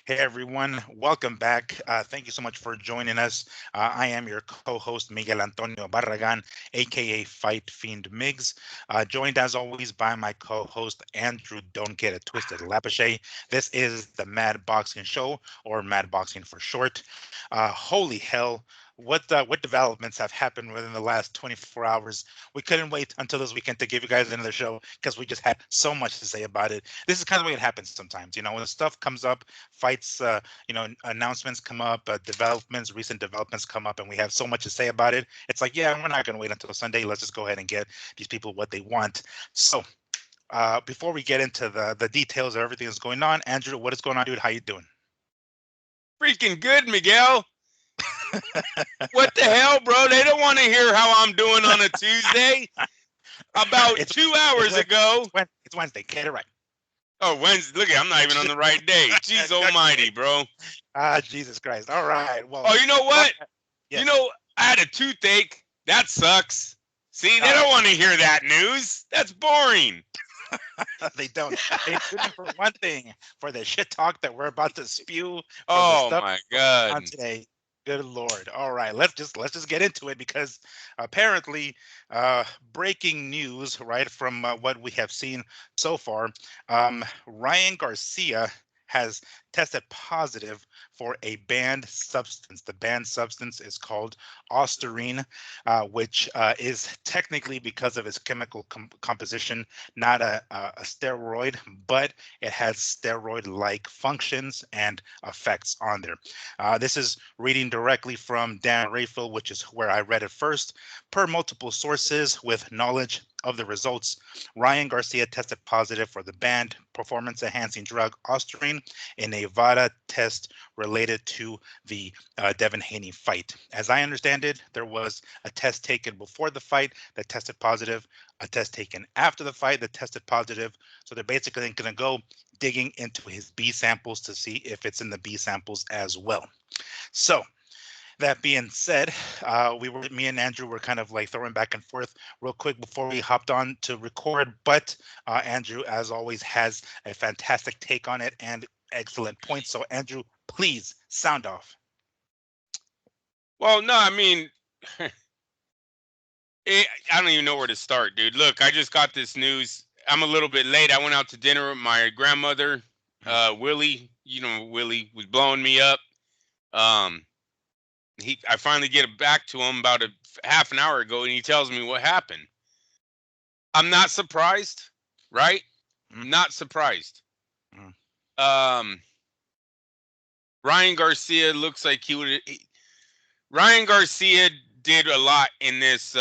Hey everyone, welcome back. Thank you so much for joining us. I am your co-host Miguel Antonio Barragan, aka Fight Fiend Migs, joined as always by my co-host Andrew Don't Get It Twisted Lapache. This is the Mad Boxing Show, or Mad Boxing for short. Holy hell! What developments have happened within the last 24 hours? We couldn't wait until this weekend to give you guys another show because we just had so much to say about it. This is kind of the way it happens sometimes. When the stuff comes up, fights, announcements come up, recent developments come up, and we have so much to say about it. It's like, yeah, we're not going to wait until Sunday. Let's just go ahead and get these people what they want. So, before we get into the details of everything that's going on, Andrew, what is going on, dude? How you doing? Freaking good, Miguel. What the hell, bro? They don't want to hear how I'm doing on a Tuesday. About It's 2 hours ago. It's Wednesday. Get it right. Oh, Wednesday. Look, I'm not even on the right day. Jeez almighty, bro. Jesus Christ. All right. Well. Oh, you know what? Yes. I had a toothache. That sucks. See, they don't want to hear that news. That's boring. They don't. They tune in for one thing, for the shit talk that we're about to spew. Oh my God. On today. Good Lord. All right, let's just get into it because apparently, breaking news, right, from what we have seen so far, Ryan Garcia has tested positive for a banned substance. The banned substance is called Ostarine, which is technically, because of its chemical composition, not a steroid, but it has steroid-like functions and effects on there. This is reading directly from Dan Rayfield, which is where I read it first. Per multiple sources with knowledge of the results, Ryan Garcia tested positive for the banned performance-enhancing drug Ostarine in a VADA test related to the Devin Haney fight. As I understand it, there was a test taken before the fight that tested positive, a test taken after the fight that tested positive. So they're basically going to go digging into his B samples to see if it's in the B samples as well. So that being said, me and Andrew were kind of like throwing back and forth real quick before we hopped on to record. But Andrew, as always, has a fantastic take on it and excellent points. So Andrew, please sound off. Well, no, I mean, I don't even know where to start, dude. Look, I just got this news. I'm a little bit late. I went out to dinner with my grandmother, Willie. Willie was blowing me up. I finally get it back to him about a half an hour ago, and he tells me what happened. I'm not surprised, right? Not surprised. Ryan Garcia looks like he would. Ryan Garcia did a lot in this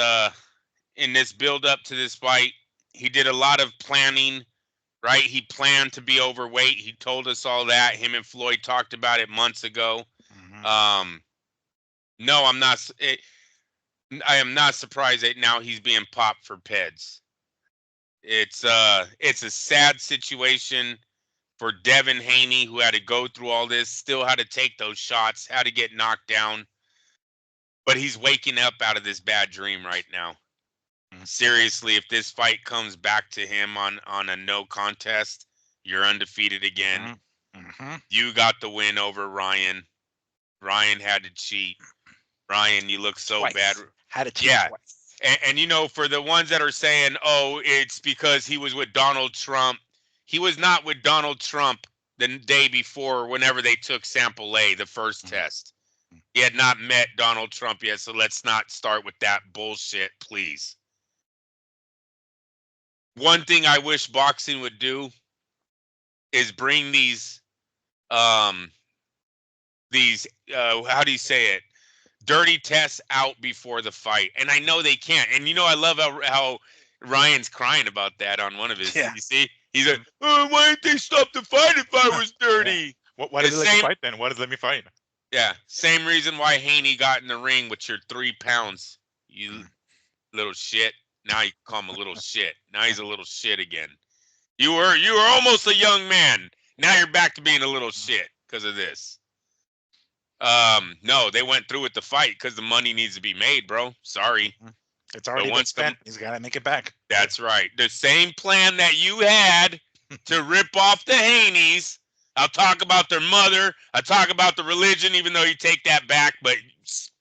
build up to this fight. He did a lot of planning, right? He planned to be overweight. He told us all that. Him and Floyd talked about it months ago. No, I'm not. I am not surprised that now he's being popped for PEDs. It's a sad situation for Devin Haney, who had to go through all this, still had to take those shots, had to get knocked down. But he's waking up out of this bad dream right now. Seriously, if this fight comes back to him on a no contest, you're undefeated again. You got the win over Ryan. Ryan had to cheat. Ryan, you look so bad. Had to cheat twice. And for the ones that are saying, oh, it's because he was with Donald Trump. He was not with Donald Trump the day before, whenever they took sample A, the first test. He had not met Donald Trump yet, so let's not start with that bullshit, please. One thing I wish boxing would do is bring these how do you say it? Dirty tests out before the fight. And I know they can't. And I love how Ryan's crying about that on one of his. You see? He's like, oh, why didn't they stop the fight if I was dirty? Why did they let me fight then? Why did they let me fight? Yeah. Same reason why Haney got in the ring with your 3 pounds. You little shit. Now you call him a little shit. Now he's a little shit again. You were almost a young man. Now you're back to being a little shit because of this. No, they went through with the fight because the money needs to be made, bro. Sorry. It's already been spent. He's got to make it back. That's right. The same plan that you had to rip off the Haneys I'll talk about their mother. I talk about the religion, even though you take that back. But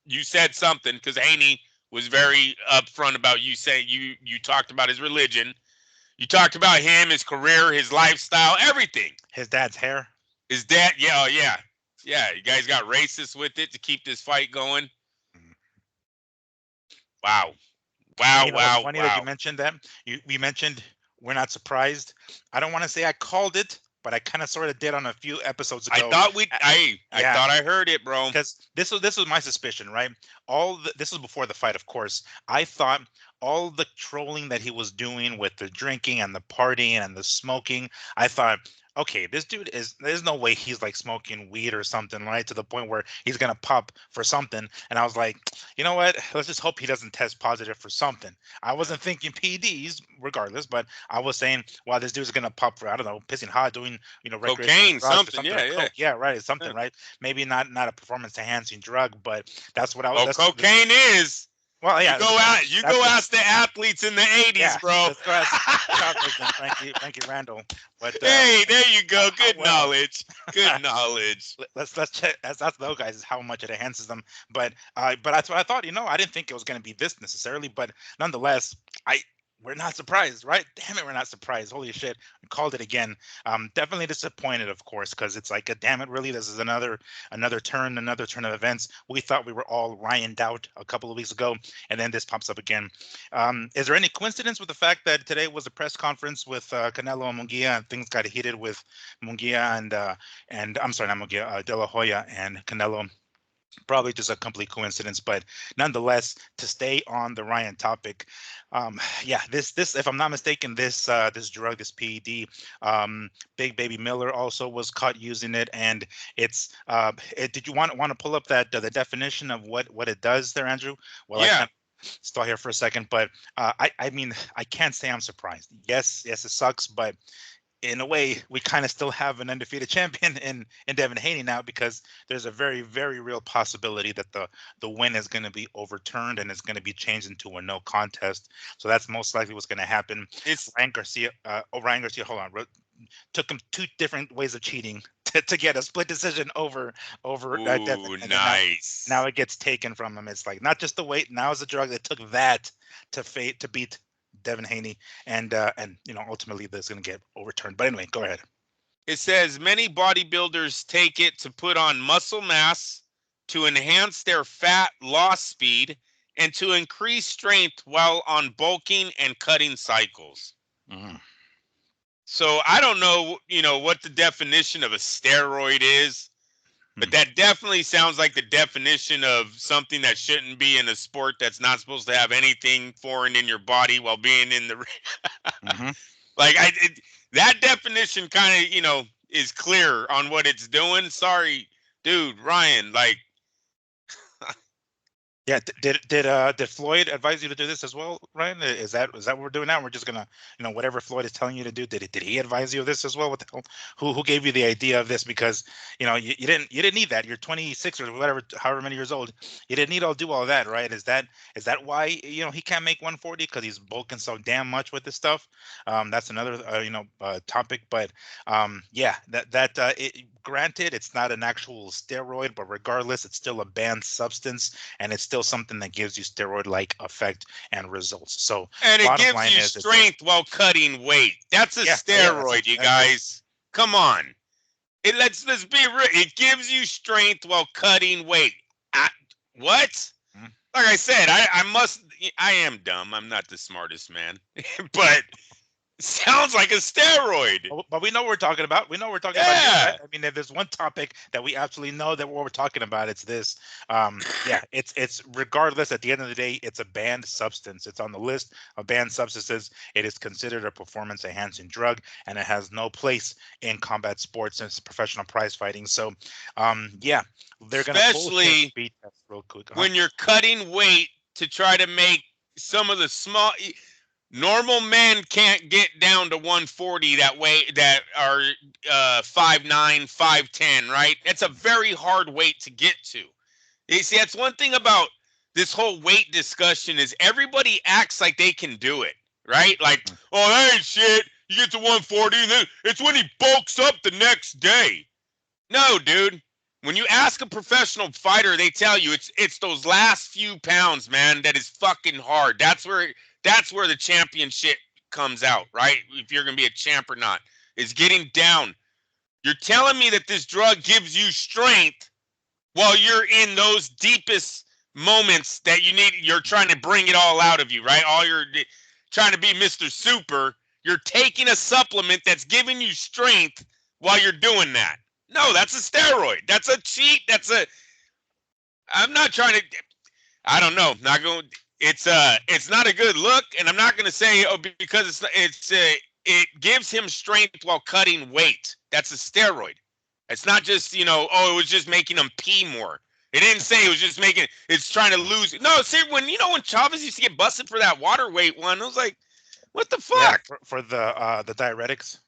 you said something because Haney was very upfront about you saying you talked about his religion. You talked about him, his career, his lifestyle, everything. His dad's hair. His dad, yeah, oh, yeah. Yeah, you guys got racist with it to keep this fight going. Wow. Wow, It's wow, funny that you wow. mentioned that. We mentioned we're not surprised. I don't want to say I called it, but I kind of sort of did on a few episodes I ago. thought I Yeah. thought I heard it, bro. Because this was my suspicion, right? This was before the fight, of course. I thought all the trolling that he was doing with the drinking and the partying and the smoking, I thought, okay, this dude there's no way he's like smoking weed or something, right? To the point where he's gonna pop for something. And I was like, you know what? Let's just hope he doesn't test positive for something. I wasn't thinking PEDs, regardless, but I was saying, well, this dude's gonna pop for, I don't know, pissing hot, doing, recreational Cocaine, drugs or something. something, Yeah, or yeah. coke. Yeah, right. It's something, Yeah. right? Maybe not a performance enhancing drug, but that's what I was. Oh, cocaine is. Well, yeah. You go ask the athletes in the 80s, yeah, bro. let's go ask Chavez and Frankie Randall. But Hey, there you go. Good well. knowledge. Good knowledge. Let's check. That's those guys is how much it enhances them. But that's what I thought. I didn't think it was going to be this necessarily, but nonetheless, we're not surprised, right? Damn it, we're not surprised. Holy shit, we called it again. Definitely disappointed, of course, because it's like, damn it, really, this is another turn of events. We thought we were all Ryan'd out a couple of weeks ago, and then this pops up again. Is there any coincidence with the fact that today was a press conference with Canelo and Munguia, and things got heated with Munguia and I'm sorry, not Munguia, De La Hoya and Canelo? Probably just a complete coincidence, but nonetheless, to stay on the Ryan topic, yeah, this if I'm not mistaken, this drug, this PED, Big Baby Miller also was caught using it, and it's did you want to pull up that the definition of what it does there, Andrew? Well, Yeah. I can't stall here for a second, but I mean, I can't say I'm surprised. Yes, it sucks, but in a way, we kind of still have an undefeated champion in Devin Haney now, because there's a very, very real possibility that the win is going to be overturned and it's going to be changed into a no contest. So that's most likely what's going to happen. It's Ryan Garcia, hold on, took him two different ways of cheating to get a split decision over Devin. ooh, And then nice. now it gets taken from him. It's like not just the weight. Now it's a drug that took that to beat Devin Haney, and ultimately this is going to get overturned. But anyway, go ahead. It says many bodybuilders take it to put on muscle mass, to enhance their fat loss speed, and to increase strength while on bulking and cutting cycles. Mm. So I don't know, what the definition of a steroid is, but that definitely sounds like the definition of something that shouldn't be in a sport that's not supposed to have anything foreign in your body while being in the Mm-hmm. like that definition kind of, is clear on what it's doing. Sorry, dude, Ryan, like Yeah, did Floyd advise you to do this as well, Ryan? Is that what we're doing now? We're just gonna, whatever Floyd is telling you to do. Did he advise you of this as well? What the hell? Who gave you the idea of this? Because you didn't need that. You're 26 or whatever, however many years old. You didn't need to do all that, right? Is that why he can't make 140, because he's bulking so damn much with this stuff? That's another topic, but yeah, granted, it's not an actual steroid, but regardless, it's still a banned substance, and it's still something that gives you steroid-like effect and results. So, and it bottom gives line you is, strength while cutting weight. That's a Yeah, steroid, you that's guys. Come on. Let's be real. It gives you strength while cutting weight. What? Mhm. Like I said, I am dumb. I'm not the smartest man, but sounds like a steroid. But we know what we're talking about. We know what we're talking about here, right? I mean, if there's one topic that we absolutely know that what we're talking about, it's this. Yeah, it's regardless. At the end of the day, it's a banned substance. It's on the list of banned substances. It is considered a performance-enhancing drug, and it has no place in combat sports and professional prize fighting. So, yeah, they're gonna Especially beat that real quick. when you're cutting weight to try to make some of the small. Normal men can't get down to 140 that are 5'9", 5'10", right? It's a very hard weight to get to. You see, that's one thing about this whole weight discussion is everybody acts like they can do it, right? Like, oh, that ain't shit. You get to 140, and then it's when he bulks up the next day. No, dude. When you ask a professional fighter, they tell you it's those last few pounds, man, that is fucking hard. That's where the championship comes out, right? If you're gonna be a champ or not, is getting down. You're telling me that this drug gives you strength while you're in those deepest moments that you're trying to bring it all out of you, right? All you're trying to be Mr. Super. You're taking a supplement that's giving you strength while you're doing that. No, that's a steroid. That's a cheat. I'm not trying to, I don't know. Not going, it's not a good look. And I'm not going to say, because it gives him strength while cutting weight. That's a steroid. It's not just, it was just making him pee more. It didn't say it was just it's trying to lose. No, see, when Chavez used to get busted for that water weight one, I was like, what the fuck? Yeah, for the diuretics.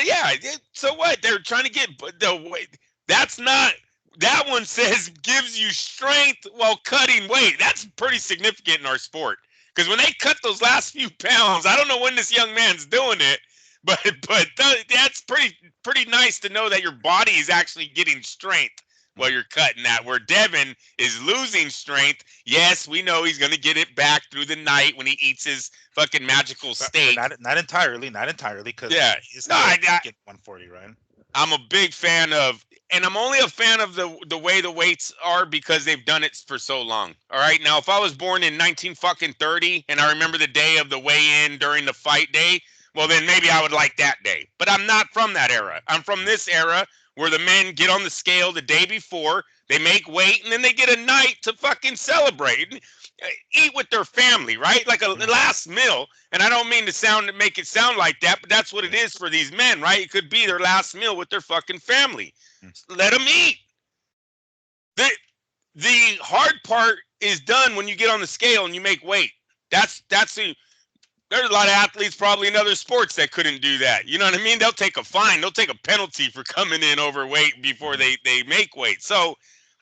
Yeah. So what? They're trying to get the weight. That's not. That one says gives you strength while cutting weight. That's pretty significant in our sport. Because when they cut those last few pounds, I don't know when this young man's doing it, but that's pretty nice to know that your body is actually getting strength while you're cutting that. Where Devin is losing strength. Yes, we know he's gonna get it back through the night when he eats his fucking magical steak. Not entirely, because he's no, I 140, right? I'm a big fan of, and I'm only a fan of the way the weights are because they've done it for so long. All right, now if I was born in 1930 and I remember the day of the weigh-in during the fight day, well then maybe I would like that day. But I'm not from that era. I'm from this era where the men get on the scale the day before, they make weight, and then they get a night to fucking celebrate. Eat with their family, right? Like a last meal. And I don't mean to make it sound like that, but that's what it is for these men, right? It could be their last meal with their fucking family. Let them eat. The hard part is done when you get on the scale and you make weight. There's a lot of athletes probably in other sports that couldn't do that. You know what I mean? They'll take a fine. They'll take a penalty for coming in overweight before they make weight. So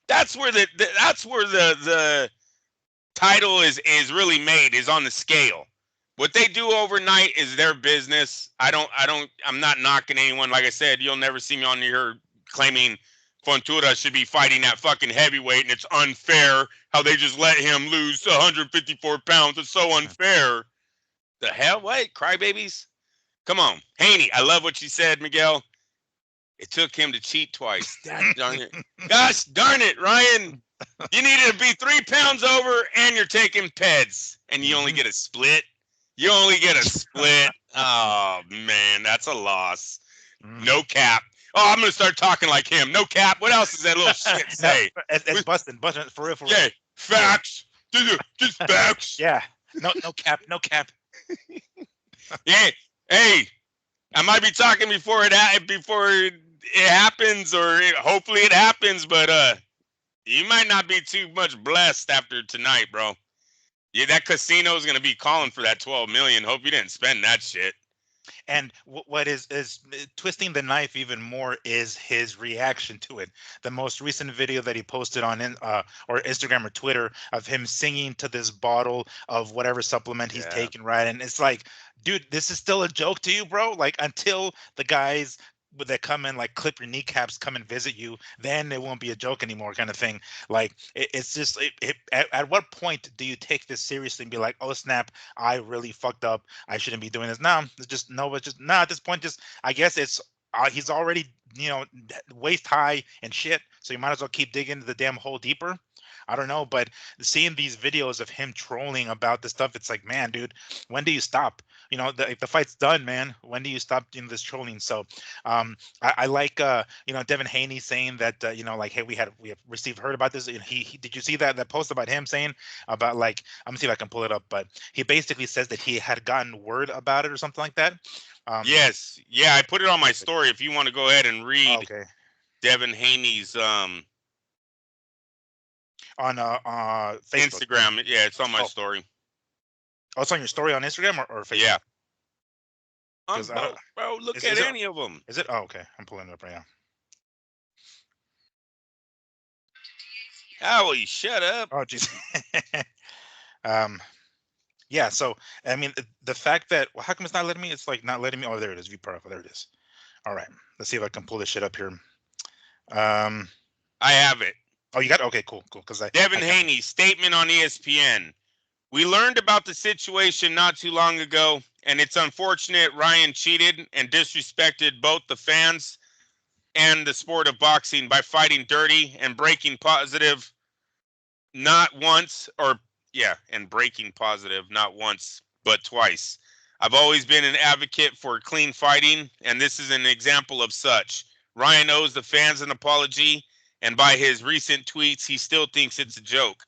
that's where the title is really made, is on the scale. What they do overnight is their business. I'm not knocking anyone. Like I said, you'll never see me on here claiming Fontura should be fighting at fucking heavyweight and it's unfair how they just let him lose 154 pounds. It's so unfair. The hell? What? Crybabies? Come on. Haney, I love what you said, Miguel. It took him to cheat twice. God darn it. Gosh darn it, Ryan. You needed to be 3 pounds over and you're taking PEDs and you only get a split. You only get a split. Oh, man, that's a loss. No cap. Oh, I'm going to start talking like him. No cap. What else does that little shit say? It's busting for real. Yeah, facts. Just facts. Yeah. No cap. Yeah. Hey, I might be talking before it happens, or hopefully it happens, but you might not be too much blessed after tonight, bro. Yeah, that casino is gonna be calling for that 12 million. Hope you didn't spend that shit. And what is twisting the knife even more is his reaction to it. The most recent video that he posted on or Instagram or Twitter of him singing to this bottle of whatever supplement he's taking, right? And it's like, dude, this is still a joke to you, bro? Like, until the guys that come in, like, clip your kneecaps, come and visit you, then it won't be a joke anymore, kind of thing. Like, it's just at what point do you take this seriously and be like, oh snap, I really fucked up, I shouldn't be doing this? At this point, just, I guess it's he's already waist high and shit, so you might as well keep digging the damn hole deeper. I don't know, but seeing these videos of him trolling about this stuff, it's like, man, dude, when do you stop? If the fight's done, man, when do you stop doing this trolling? So I like Devin Haney saying that like, hey, we have heard about this. He did you see that post about him saying about, like, I'm gonna see if I can pull it up, but he basically says that he had gotten word about it or something like that. Yes, I put it on my story. If you want to go ahead and read Devin Haney's on Facebook. Instagram. Yeah, it's on my story. Oh, it's on your story on Instagram or Facebook? Yeah. Bro, look at any of them. Is it? Oh, okay. I'm pulling it up right now. Howie, shut up. Oh, jeez. Yeah, so, I mean, the fact that, well, how come it's not letting me? It's like not letting me. Oh, there it is. View profile. There it is. All right. Let's see if I can pull this shit up here. Um, I have it. oh, you got okay, cool. Because Devin I got Haney statement on ESPN. We learned about the situation not too long ago, and it's unfortunate Ryan cheated and disrespected both the fans and the sport of boxing by fighting dirty and breaking positive not once or yeah, and breaking positive not once but twice. I've always been an advocate for clean fighting, and this is an example of such. Ryan owes the fans an apology, and by his recent tweets, he still thinks it's a joke.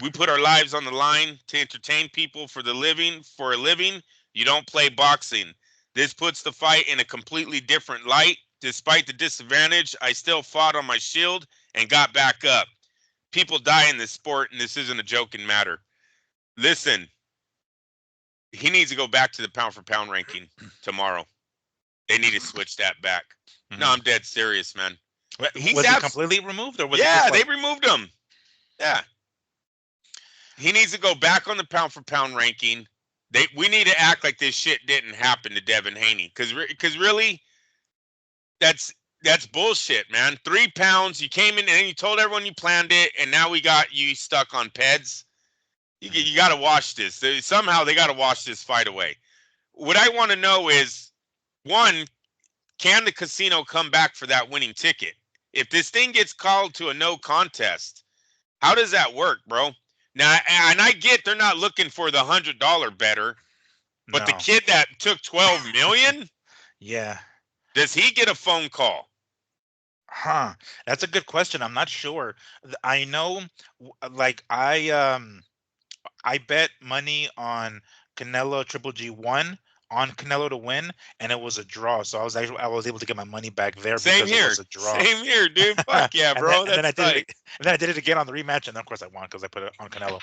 We put our lives on the line to entertain people for a living. You don't play boxing. This puts the fight in a completely different light. Despite the disadvantage, I still fought on my shield and got back up. People die in this sport, and this isn't a joking matter. Listen, he needs to go back to the pound for pound ranking tomorrow. They need to switch that back. No, Mhm. I'm dead serious, man. He's Was he completely removed, or was it just yeah, they like removed him. Yeah. He needs to go back on the pound for pound ranking. We need to act like this shit didn't happen to Devin Haney, because really that's bullshit, man. 3 pounds, you came in and you told everyone you planned it, and now we got you stuck on PEDs. You got to wash this. Somehow they got to wash this fight away. What I want to know is, one, can the casino come back for that winning ticket? If this thing gets called to a no contest, how does that work, bro? Now, and I get they're not looking for the $100 better, but the no? kid that took 12 million, Yeah. does he get a phone call? Huh. That's a good question. I'm not sure. I know, like I bet money on Canelo Triple G one on Canelo to win, and it was a draw. So I was able to get my money back there Same because it here. was a draw. Same here, dude. Fuck yeah, bro. And then I That's did it, tight. and then I did it again on the rematch, and of course I won because I put it on Canelo.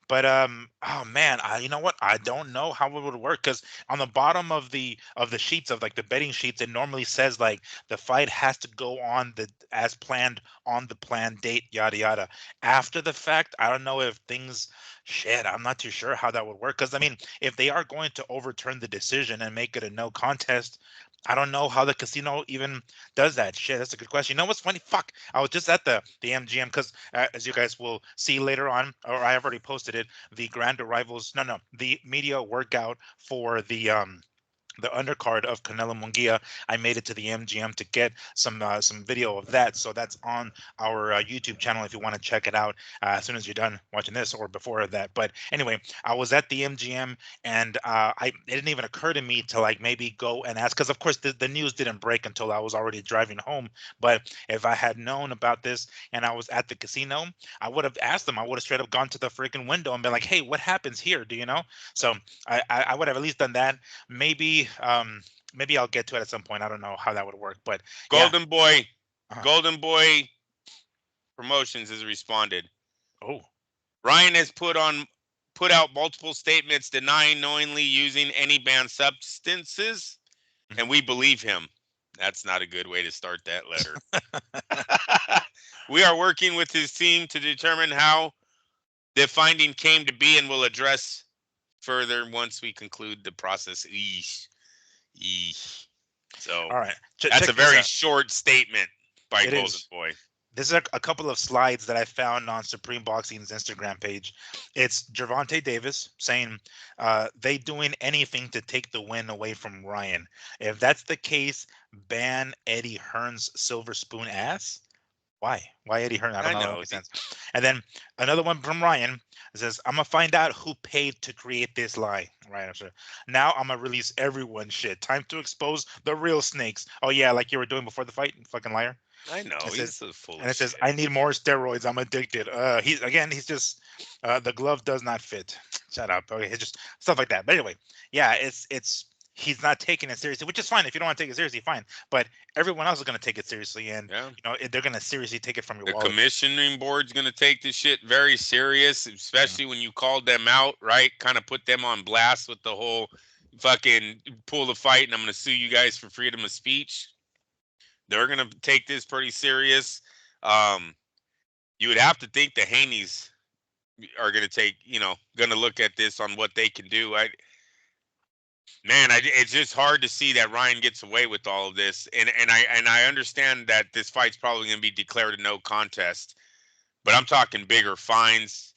But um, oh man, you know what? I don't know how it would work because on the bottom of the sheets of like the betting sheets, it normally says like the fight has to go on the as planned on the planned date, yada yada. After the fact, I don't know if things. Shit, I'm not too sure how that would work. Because I mean, if they are going to overturn the decision and make it a no contest, I don't know how the casino even does that. Shit, that's a good question. You know what's funny? Fuck, I was just at the MGM because, as you guys will see later on, or I have already posted it, the grand arrivals. No, no, the media workout for the undercard of Canelo Munguia. I made it to the MGM to get some video of that, so that's on our YouTube channel if you want to check it out as soon as you're done watching this or before that. But anyway, I was at the MGM and it didn't even occur to me to like maybe go and ask because of course the news didn't break until I was already driving home. But if I had known about this and I was at the casino, I would have asked them. I would have straight up gone to the freaking window and been like, "Hey, what happens here? Do you know?" So I would have at least done that. Maybe I'll get to it at some point. I don't know how that would work, but yeah. Golden Boy, uh Golden Boy Promotions has responded. Oh. Ryan has put out multiple statements denying knowingly using any banned substances, Mhm. and we believe him. That's not a good way to start that letter. We are working with his team to determine how the finding came to be and will address further once we conclude the process. Eesh. Eesh. So All right. that's a Check this very out. short statement by It Golden is. Boy. This is a couple of slides that I found on Supreme Boxing's Instagram page. It's Gervonta Davis saying they doing anything to take the win away from Ryan. If that's the case, ban Eddie Hearn's silver spoon ass. Why? Why Eddie Hearn? I don't I know. That don't know. make sense. And then another one from Ryan says, "I'm gonna find out who paid to create this lie." Right. I'm sure. Now I'm gonna release everyone. Shit. Time to expose the real snakes. Oh yeah, like you were doing before the fight, fucking liar. I know. It He's says, so full and of it says, shit. "I need more steroids. I'm addicted." He's just the glove does not fit. Shut up. Okay, it's just stuff like that. But anyway, yeah, it's he's not taking it seriously, which is fine. If you don't want to take it seriously, fine. But everyone else is going to take it seriously, and Yeah. they're going to seriously take it from your The wallet. commissioning board's going to take this shit very serious, Mhm. especially when you called them out, right? Kind of put them on blast with the whole fucking pull the fight and I'm going to sue you guys for freedom of speech. They're going to take this pretty serious. Um, you would have to think the Haneys are going to take, going to look at this on what they can do. Man, it's just hard to see that Ryan gets away with all of this, and I understand that this fight's probably going to be declared a no contest, but I'm talking bigger fines.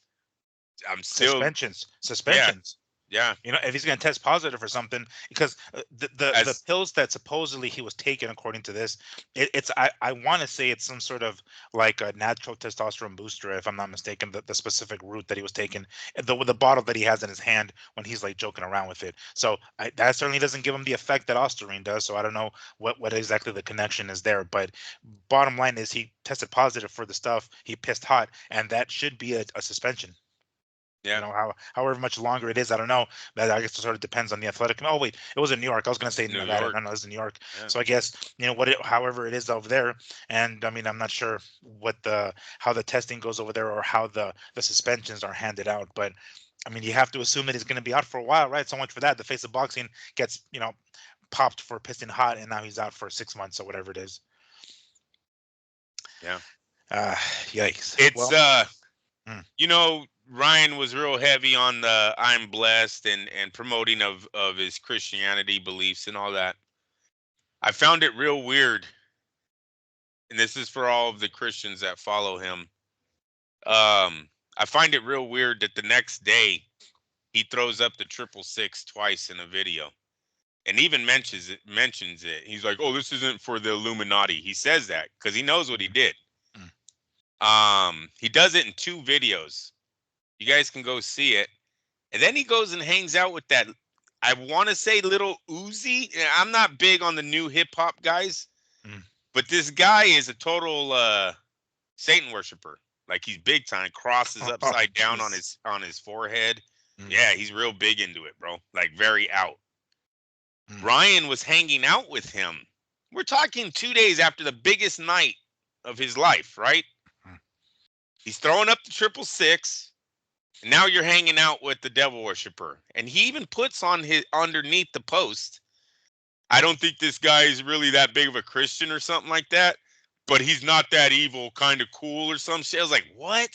I'm still, Suspensions, yeah, suspensions. yeah. You know, if he's going to test positive for something, because the As pills that supposedly he was taking, according to this, it's I want to say it's some sort of like a natural testosterone booster, if I'm not mistaken. The specific route that he was taking, the bottle that he has in his hand when he's like joking around with it. So that certainly doesn't give him the effect that Ostarine does. So I don't know what exactly the connection is there. But bottom line is he tested positive for the stuff. He pissed hot, and that should be a suspension. You yeah, know, however much longer it is, I don't know. That I guess it sort of depends on the athletic. Oh wait, it was in New York. I was gonna say New Nevada. York, No, it was in New York. yeah, So I guess however it is over there. And I mean, I'm not sure what the how the testing goes over there or how the suspensions are handed out. But I mean, you have to assume that he's gonna be out for a while, right? So much for that. The face of boxing gets popped for pissing hot, and now he's out for 6 months or whatever it is. yeah. Uh, Yikes. It's Well. Mm, Ryan was real heavy on the I'm blessed and promoting of his Christianity beliefs and all that. I found it real weird, and this is for all of the Christians that follow him. I find it real weird that the next day he throws up the 666 twice in a video, and even mentions it. He's like, "Oh, this isn't for the Illuminati." He says that because he knows what he mm, did. mm. He does it in 2 videos. You guys can go see it. And then he goes and hangs out with that, I want to say, little Uzi. I'm not big on the new hip hop guys, Mm. but this guy is a total Satan worshiper. Like he's big time, crosses Oh, upside down on jeez. his forehead. Mm, Yeah, he's real big into it, bro. Like very out. mm, Ryan was hanging out with him. We're talking 2 days after the biggest night of his life, right? mm. He's throwing up the 666. And now you're hanging out with the devil worshiper. And he even puts on his underneath the post, I don't think this guy is really that big of a Christian or something like that, but he's not that evil, kind of cool or some shit. I was like, what?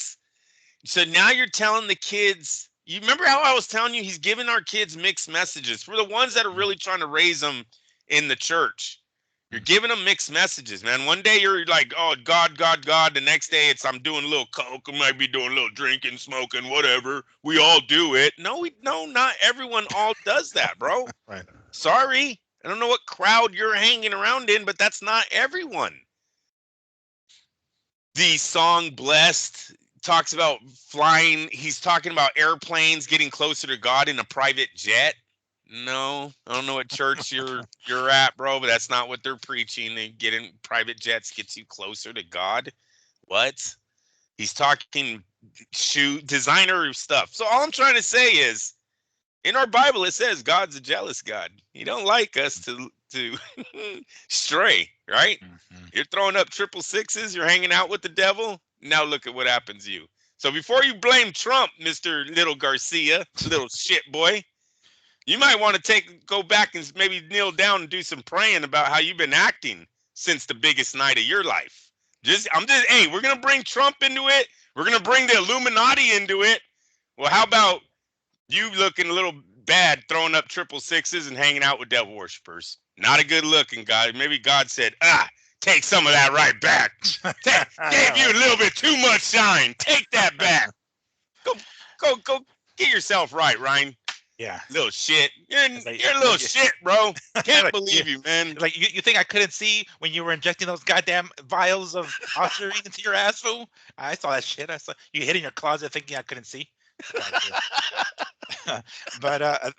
So now you're telling the kids, you remember how I was telling you he's giving our kids mixed messages for the ones that are Mm, really trying to raise them in the church. You're mm. giving them mixed messages, man. One day you're like, oh, God, God, God. The next day it's I'm doing a little coke. I might be doing a little drinking, smoking, whatever. We all do it. No, not everyone all does that, bro. Right. Sorry. I don't know what crowd you're hanging around in, but that's not everyone. The song Blessed talks about flying. He's talking about airplanes getting closer to God in a private jet. No, I don't know what church you're at, bro, but that's not what they're preaching. They get in private jets gets you closer to God. What? He's talking shoe designer stuff. So all I'm trying to say is in our Bible it says God's a jealous God. He don't like us to stray, right? Mhm. You're throwing up 666s, you're hanging out with the devil. Now look at what happens to you. So before you blame Trump, Mr. Little Garcia, little shit boy, you might want to go back and maybe kneel down and do some praying about how you've been acting since the biggest night of your life. Hey, we're gonna bring Trump into it. We're gonna bring the Illuminati into it. Well, how about you looking a little bad, throwing up 666s and hanging out with devil worshippers? Not a good looking guy. Maybe God said, take some of that right back. Gave you a little bit too much shine. Take that back. Go, go, get yourself right, Ryan. Yeah. Little shit. It's like, You're a little shit, bro. Can't like, believe you, man. like you think I couldn't see when you were injecting those goddamn vials of Ostarine into your ass, fool? I saw that shit. I saw you hid in your closet thinking I couldn't see. But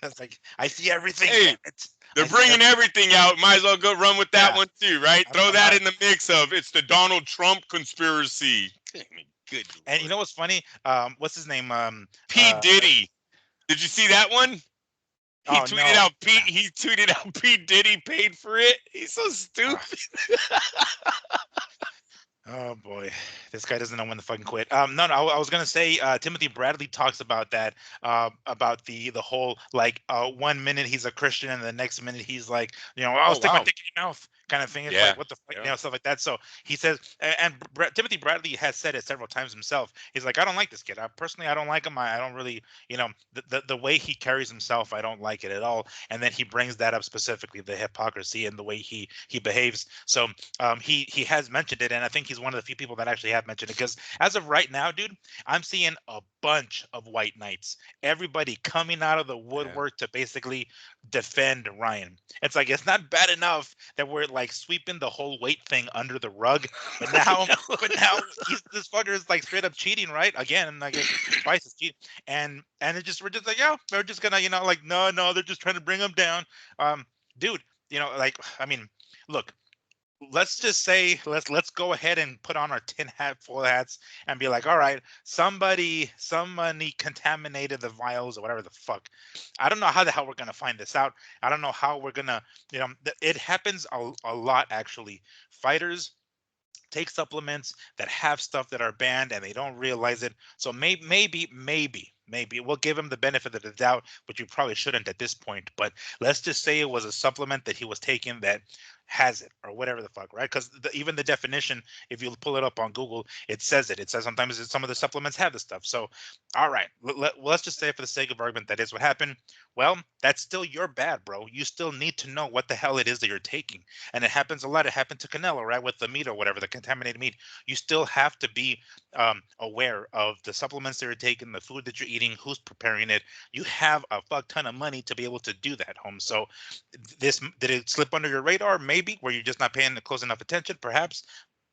it's like I see everything. Hey, Damn it. they're I see bringing everything out. Might as well go run with that Yeah. one too, right? Throw I'm that not. in the mix of it's the Donald Trump conspiracy. Good And you Lord. know what's funny? What's his name? P. Diddy. Did you see that one? He Oh tweeted no. out P. Diddy paid for it. He's so Uh, stupid. oh boy. This guy doesn't know when to fucking quit. No, no. I was gonna say Timothy Bradley talks about that. About the whole like 1 minute he's a Christian and the next minute he's like, I'll Oh stick my wow. dick in your mouth kind of thing. It's Yeah. like what the fuck, Yeah. stuff like that. So he says, and Timothy Bradley has said it several times himself. He's like, I don't like this kid. I don't like him. I don't really, the way he carries himself, I don't like it at all. And then he brings that up specifically, the hypocrisy and the way he behaves. So he has mentioned it, and I think he's one of the few people that actually have mentioned it. Because as of right now, dude, I'm seeing a bunch of white knights. Everybody coming out of the Yeah. woodwork to basically defend Ryan. It's like it's not bad enough that we're like sweeping the whole weight thing under the rug, but now, this fucker is like straight up cheating, right? Again, and I guess twice is cheating, and we're just like, yeah, we're just gonna, like, no, they're just trying to bring him down, dude. Like, I mean, look, let's just say let's go ahead and put on our tin hat full hats and be like, all right, somebody contaminated the vials or whatever the fuck. I don't know how the hell we're gonna find this out. I don't know how we're gonna, it happens a lot actually. Fighters take supplements that have stuff that are banned and they don't realize it. So maybe we'll give him the benefit of the doubt, but you probably shouldn't at this point. But let's just say it was a supplement that he was taking that has it or whatever the fuck, right? Because even the definition, if you pull it up on Google, it says it. It says sometimes some of the supplements have the stuff. So, all right, let's just say for the sake of argument that is what happened. Well, that's still your bad, bro. You still need to know what the hell it is that you're taking. And it happens a lot. It happened to Canelo, right? With the meat or whatever, the contaminated meat. You still have to be aware of the supplements that you're taking, the food that you're eating, who's preparing it. You have a fuck ton of money to be able to do that, home. So this, did it slip under your radar? Maybe, where you're just not paying close enough attention, perhaps.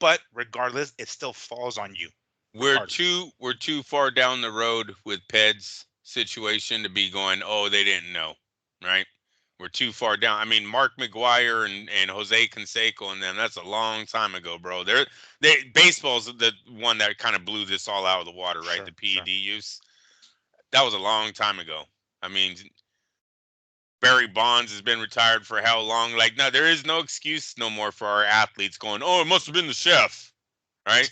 But regardless, it still falls on you. Regardless. We're too far down the road with Ped's situation to be going, oh, they didn't know, right? We're too far down. I mean, Mark McGuire and Jose Canseco and them, that's a long time ago, bro. Baseball's the one that kind of blew this all out of the water, right? Sure, The sure. PED use. That was a long time ago. I mean, Barry Bonds has been retired for how long? Like, no, there is no excuse no more for our athletes going, oh, it must have been the chef, right?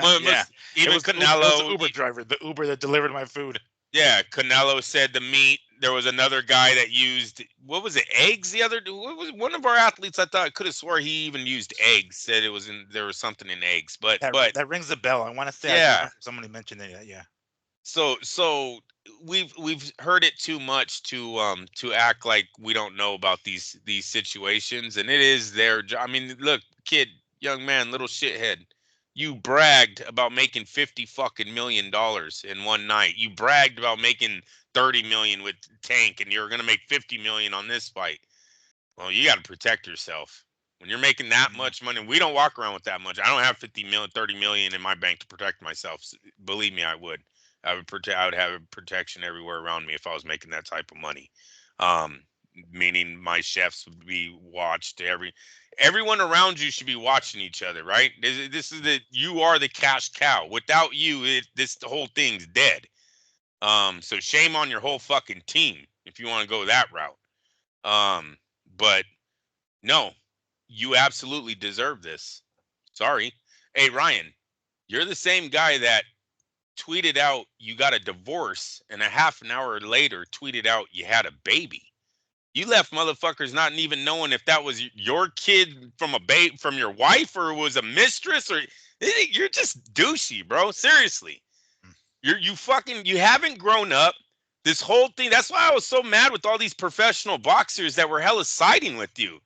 Well, Yeah, even It was the Canelo, Uber driver, the Uber that delivered my food. yeah, Canelo said the meat. There was another guy that used, what was it, eggs? The other, what was one of our athletes? I thought could have swore he even used eggs. Said there was something in eggs, but That rings a bell. I want to say I do yeah. remember somebody mentioned it. Yeah. So we've heard it too much to act like we don't know about these situations, and it is their job. I mean, look, kid, young man, little shithead, you bragged about making 50 fucking $1 million in one night. You bragged about making 30 million with Tank, and you're gonna make 50 million on this fight. Well, you got to protect yourself. When you're making that Yeah. much money, we don't walk around with that much. I don't have 50 million, 30 million in my bank to protect myself. Believe me, I would. I would have a protection everywhere around me if I was making that type of money. Um, Meaning my chefs would be watched. Everyone around you should be watching each other, right? This is you are the cash cow. Without you, the whole thing's dead. So shame on your whole fucking team if you want to go that route. But no, you absolutely deserve this. Sorry. Hey, Ryan, you're the same guy that tweeted out you got a divorce and a half an hour later tweeted out you had a baby. You left motherfuckers not even knowing if that was your kid from from your wife or was a mistress, or you're just douchey, bro. Seriously. You haven't grown up. This whole thing, that's why I was so mad with all these professional boxers that were hella siding with you.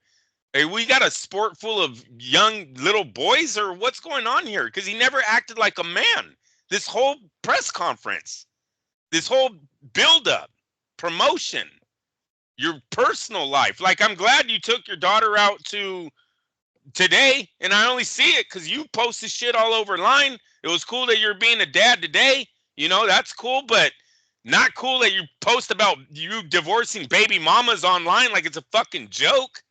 Hey, we got a sport full of young little boys, or what's going on here? Because he never acted like a man. This whole press conference, this whole build-up, promotion, your personal life. Like, I'm glad you took your daughter out to today, and I only see it because you posted shit all over line. It was cool that you're being a dad today. That's cool, but not cool that you post about you divorcing baby mamas online like it's a fucking joke.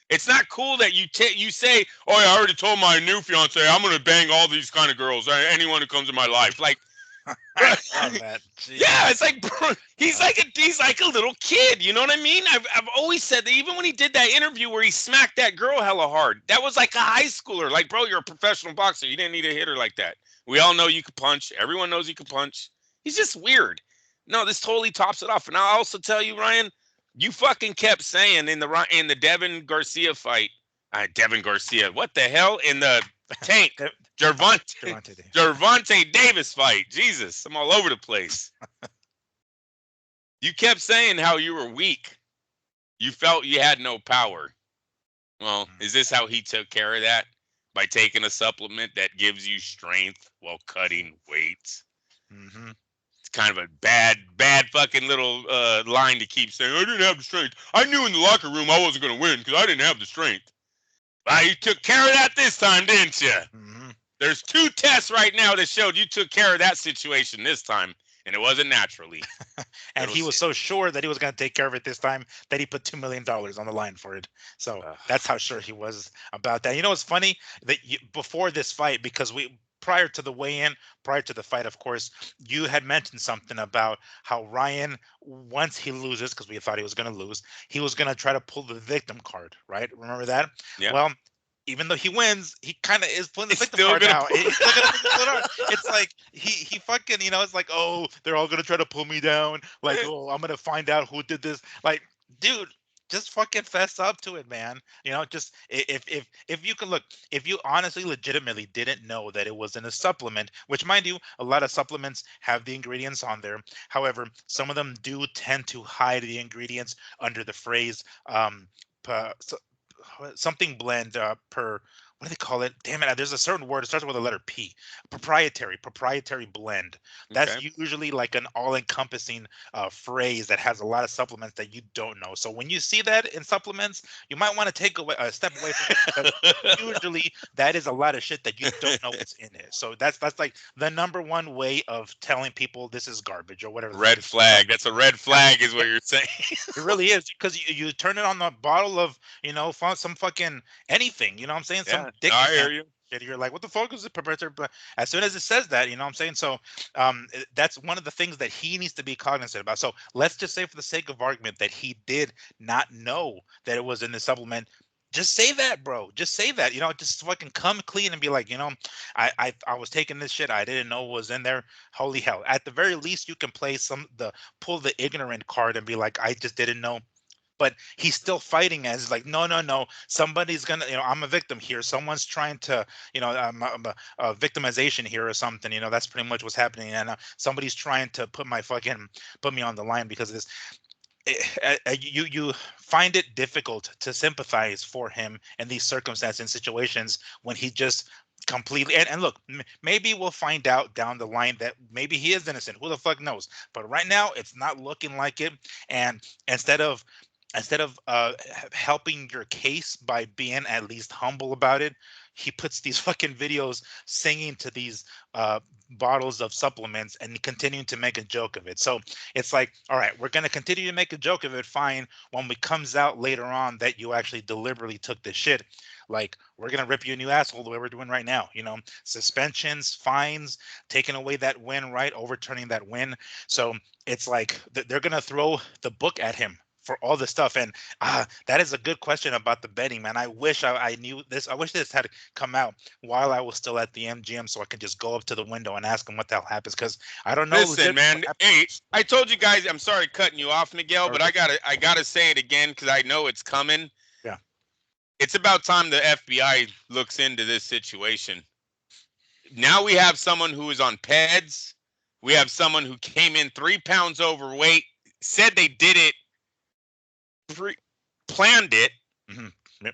It's not cool that you say, oh, yeah, I already told my new fiance I'm going to bang all these kind of girls, anyone who comes in my life. Like, I saw that. Yeah, it's like, bro, he's like a little kid. You know what I mean? I've always said that even when he did that interview where he smacked that girl hella hard, that was like a high schooler. Like, bro, you're a professional boxer. You didn't need to hit her like that. We all know you can punch. Everyone knows you can punch. He's just weird. No, this totally tops it off. And I'll also tell you, Ryan, you fucking kept saying in the Devin Garcia fight, Devin Garcia, what the hell in the tank? Gervonta Davis fight. Jesus, I'm all over the place. You kept saying how you were weak. You felt you had no power. Well, is this how he took care of that? By taking a supplement that gives you strength while cutting weight? Mm-hmm. It's kind of a bad fucking little line to keep saying, I didn't have the strength. I knew in the locker room I wasn't going to win because I didn't have the strength. Well, you took care of that this time, didn't you? Mm-hmm. There's 2 tests right now that showed you took care of that situation this time, and it wasn't naturally. And he was so sure that he was going to take care of it this time that he put $2 million on the line for it. So that's how sure he was about that. You know, it's funny that before this fight, because prior to the weigh-in, prior to the fight, of course, you had mentioned something about how Ryan, once he loses, because we thought he was going to lose, he was going to try to pull the victim card, right? Remember that? Yeah. Well, even though he wins, he kind of is pulling the victim card now. He's still gonna pull it out. It's like he fucking, it's like, oh, they're all gonna try to pull me down. Like, oh, I'm gonna find out who did this. Like, dude, just fucking fess up to it, man. Just if you can look, if you honestly, legitimately didn't know that it was in a supplement, which mind you, a lot of supplements have the ingredients on there. However, some of them do tend to hide the ingredients under the phrase something blend per, what do they call it? Damn it, there's a certain word. It starts with a letter P. Proprietary blend. That's usually like an all-encompassing phrase that has a lot of supplements that you don't know. So when you see that in supplements, you might want to take a step away from it, because usually that is a lot of shit that you don't know what's in it. So that's like the number one way of telling people this is garbage or whatever. Red flag. That's a red flag, is what you're saying. It really is, because you turn it on the bottle of some fucking anything. You know what I'm saying? Some dick. I hear you. You're like, what the fuck is it, proprietor? But as soon as it says that, you know what I'm saying? So that's one of the things that he needs to be cognizant about. So let's just say, for the sake of argument, that he did not know that it was in the supplement. Just say that, bro. Just say that. Just fucking come clean and be like, I was taking this shit. I didn't know it was in there. Holy hell. At the very least, you can play pull the ignorant card and be like, I just didn't know. But he's still fighting as like, no, somebody's gonna, I'm a victim here. Someone's trying to, I'm a victimization here or something. That's pretty much what's happening. And somebody's trying to put me on the line because of this. You find it difficult to sympathize for him in these circumstances and situations when he just completely and look, maybe we'll find out down the line that maybe he is innocent. Who the fuck knows? But right now, it's not looking like it. And instead of helping your case by being at least humble about it, he puts these fucking videos singing to these bottles of supplements and continuing to make a joke of it. So it's like, all right, we're going to continue to make a joke of it. Fine. When it comes out later on that you actually deliberately took this shit, like, we're going to rip you a new asshole the way we're doing right now. Suspensions, fines, taking away that win, right? Overturning that win. So it's like they're going to throw the book at him for all this stuff. And that is a good question about the betting, man. I wish I knew this. I wish this had come out while I was still at the MGM, so I could just go up to the window and ask him what the hell happens, because I don't know. Listen, man. Hey, I told you guys, I'm sorry cutting you off, Miguel, but I gotta say it again because I know it's coming. Yeah. It's about time the FBI looks into this situation. Now we have someone who is on PEDs. We have someone who came in 3 pounds overweight, said they did it, planned it,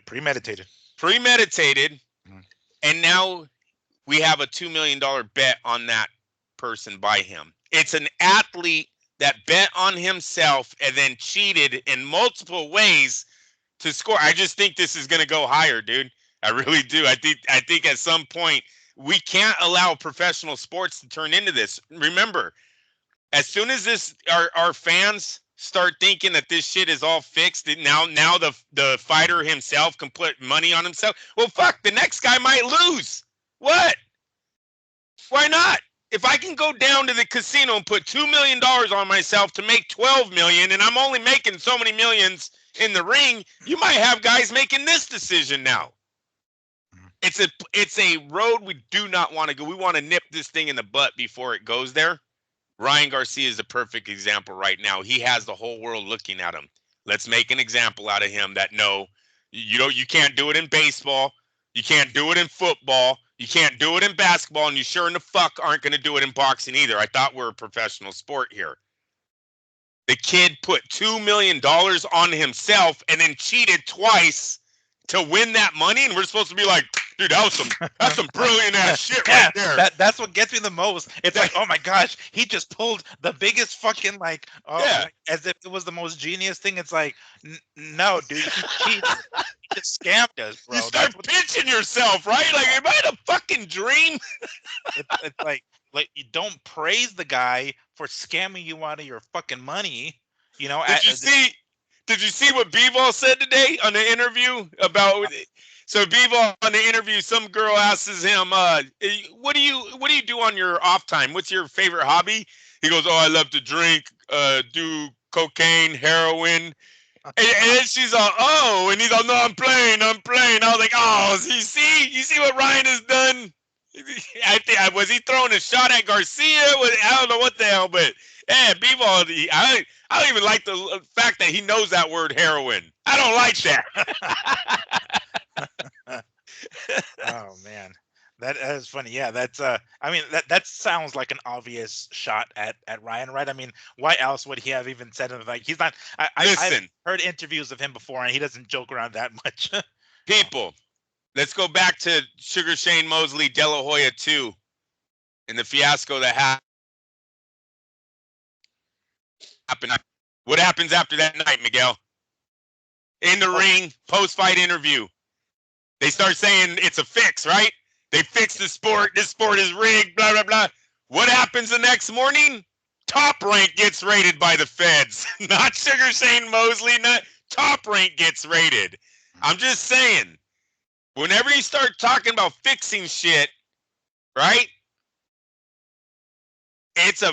premeditated, mm-hmm. And now we have a $2 million bet on that person by him. It's an athlete that bet on himself and then cheated in multiple ways to score. I just think this is going to go higher, dude. I really do. I think at some point we can't allow professional sports to turn into this. Remember, as soon as our fans start thinking that this shit is all fixed, now the fighter himself can put money on himself. Well, fuck, the next guy might lose. What? Why not? If I can go down to the casino and put $2 million on myself to make 12 million, and I'm only making so many millions in the ring, you might have guys making this decision now. It's a road we do not want to go. We want to nip this thing in the butt before it goes there. Ryan Garcia is the perfect example right now. He has the whole world looking at him. Let's make an example out of him that no, you can't do it in baseball. You can't do it in football. You can't do it in basketball, and you sure in the fuck aren't going to do it in boxing either. I thought we're a professional sport here. The kid put $2 million on himself and then cheated twice to win that money, and we're supposed to be like, dude, that's some brilliant ass shit right there. That's what gets me the most. It's like, oh my gosh, he just pulled the biggest fucking as if it was the most genius thing. It's like, no, dude, he cheated. He just scammed us, bro. You start pinching yourself, right? Like, am I in a fucking dream? It's like you don't praise the guy for scamming you out of your fucking money. You know, Did you see what Bivol said today on the interview about? So Bivol on the interview, some girl asks him, "What do you do on your off time? What's your favorite hobby?" He goes, "Oh, I love to drink, do cocaine, heroin." And then she's all, "Oh," and he's all, "No, I'm playing." I was like, "Oh, you see what Ryan has done?" Was he throwing a shot at Garcia? I don't know what the hell, but yeah, Bivol, I don't even like the fact that he knows that word heroin. I don't like that. Oh man, that is funny. Yeah, that's I mean that sounds like an obvious shot at Ryan, right? I mean, why else would he have even said it? Like, he's not. I've heard interviews of him before, and he doesn't joke around that much. People, let's go back to Sugar Shane Mosley, De La Hoya 2, and the fiasco that happened. What happens after that night, Miguel? In the ring, post-fight interview. They start saying it's a fix, right? They fix the sport. This sport is rigged, blah, blah, blah. What happens the next morning? Top Rank gets raided by the feds. Not Sugar Shane Mosley. Not Top Rank gets raided. I'm just saying, whenever you start talking about fixing shit, right? It's a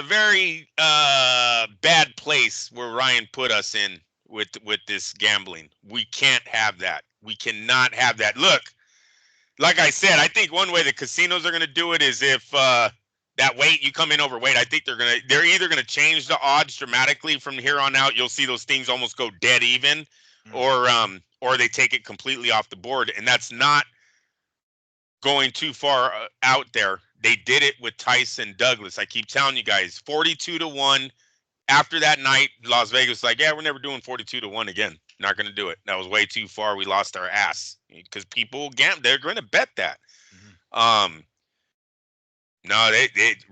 very bad place where Ryan put us in with this gambling. We can't have that. We cannot have that. Look, like I said, I think one way the casinos are going to do it is if that weight, you come in overweight, I think they're either going to change the odds dramatically from here on out. You'll see those things almost go dead even, or they take it completely off the board, and that's not going too far out there. They did it with Tyson Douglas. I keep telling you guys, 42-1. After that night, Las Vegas like, yeah, we're never doing 42-1 again. Not going to do it. That was way too far. We lost our ass because people they're going to bet that. Mm-hmm. No,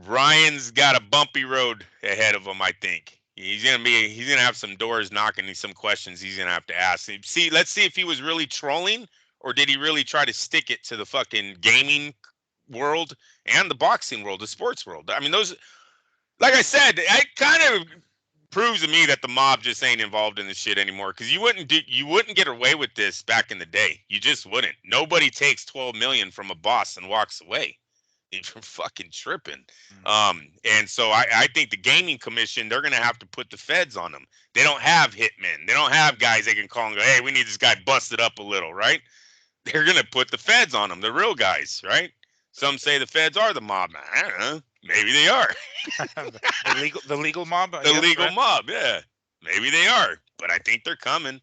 Ryan's got a bumpy road ahead of him. I think he's gonna have some doors knocking and some questions he's gonna have to ask. Let's see if he was really trolling or did he really try to stick it to the fucking gaming world and the boxing world, the sports world. I mean, those, like I said, it kind of proves to me that the mob just ain't involved in this shit anymore. Because you wouldn't get away with this back in the day. You just wouldn't. Nobody takes 12 million from a boss and walks away. You're fucking tripping. And so I think the gaming commission, they're gonna have to put the feds on them. They don't have hitmen. They don't have guys they can call and go, hey, we need this guy busted up a little, right? They're gonna put the feds on them, the real guys, right? Some say the feds are the mob. I don't know. Maybe they are. the legal mob. Mob, yeah. Maybe they are, but I think they're coming.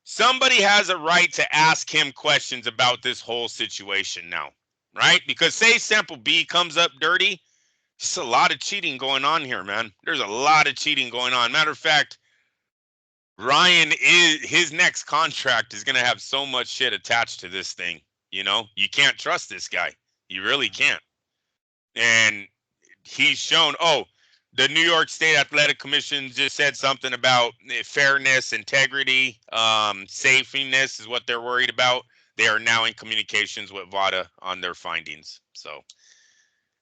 Somebody has a right to ask him questions about this whole situation now, right? Because say Sample B comes up dirty, there's a lot of cheating going on here, man. There's a lot of cheating going on. Matter of fact, his next contract is going to have so much shit attached to this thing. You know, you can't trust this guy. You really can't. And he's shown, the New York State Athletic Commission just said something about fairness, integrity, safeness is what they're worried about. They are now in communications with VADA on their findings. So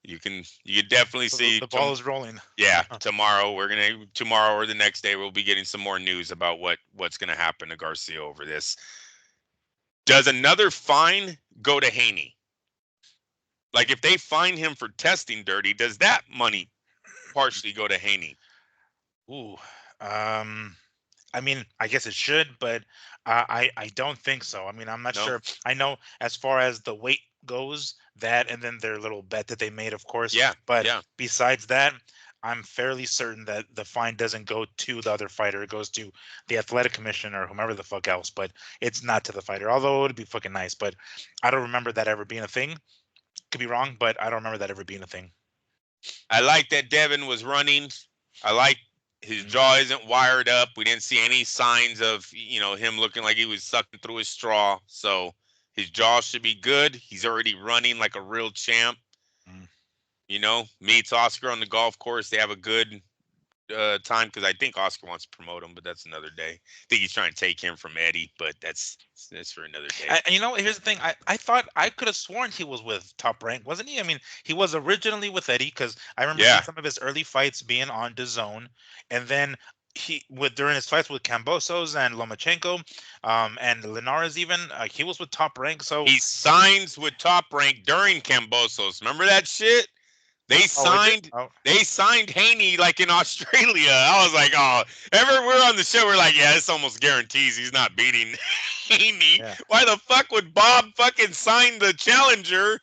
you can definitely see the ball is rolling. Yeah, tomorrow or the next day we'll be getting some more news about what's going to happen to Garcia over this. Does another fine go to Haney? Like if they fine him for testing dirty, does that money partially go to Haney? Ooh, I mean, I guess it should, but I don't think so. I mean, I'm not No. sure. I know as far as the weight goes, that and then their little bet that they made, of course. Yeah. But Yeah. besides that, I'm fairly certain that the fine doesn't go to the other fighter. It goes to the athletic commission or whomever the fuck else. But it's not to the fighter. Although it would be fucking nice. But I don't remember that ever being a thing. Could be wrong, but I don't remember that ever being a thing. I like that Devin was running. I like his jaw isn't wired up. We didn't see any signs of, him looking like he was sucking through his straw. So his jaw should be good. He's already running like a real champ. Mm. Meets Oscar on the golf course. They have a good time because I think Oscar wants to promote him, but that's another day. I think he's trying to take him from Eddie, but that's for another day. Here's the thing. I thought I could have sworn he was with Top Rank, wasn't he? I mean, he was originally with Eddie because I remember seeing some of his early fights being on DAZN, and then during his fights with Kambosos and Lomachenko, and Linares even, he was with Top Rank. So he signs with Top Rank during Kambosos. Remember that shit? They signed Haney like in Australia. I was like, we're on the show, we're like, yeah, this almost guarantees he's not beating Haney. Yeah. Why the fuck would Bob fucking sign the challenger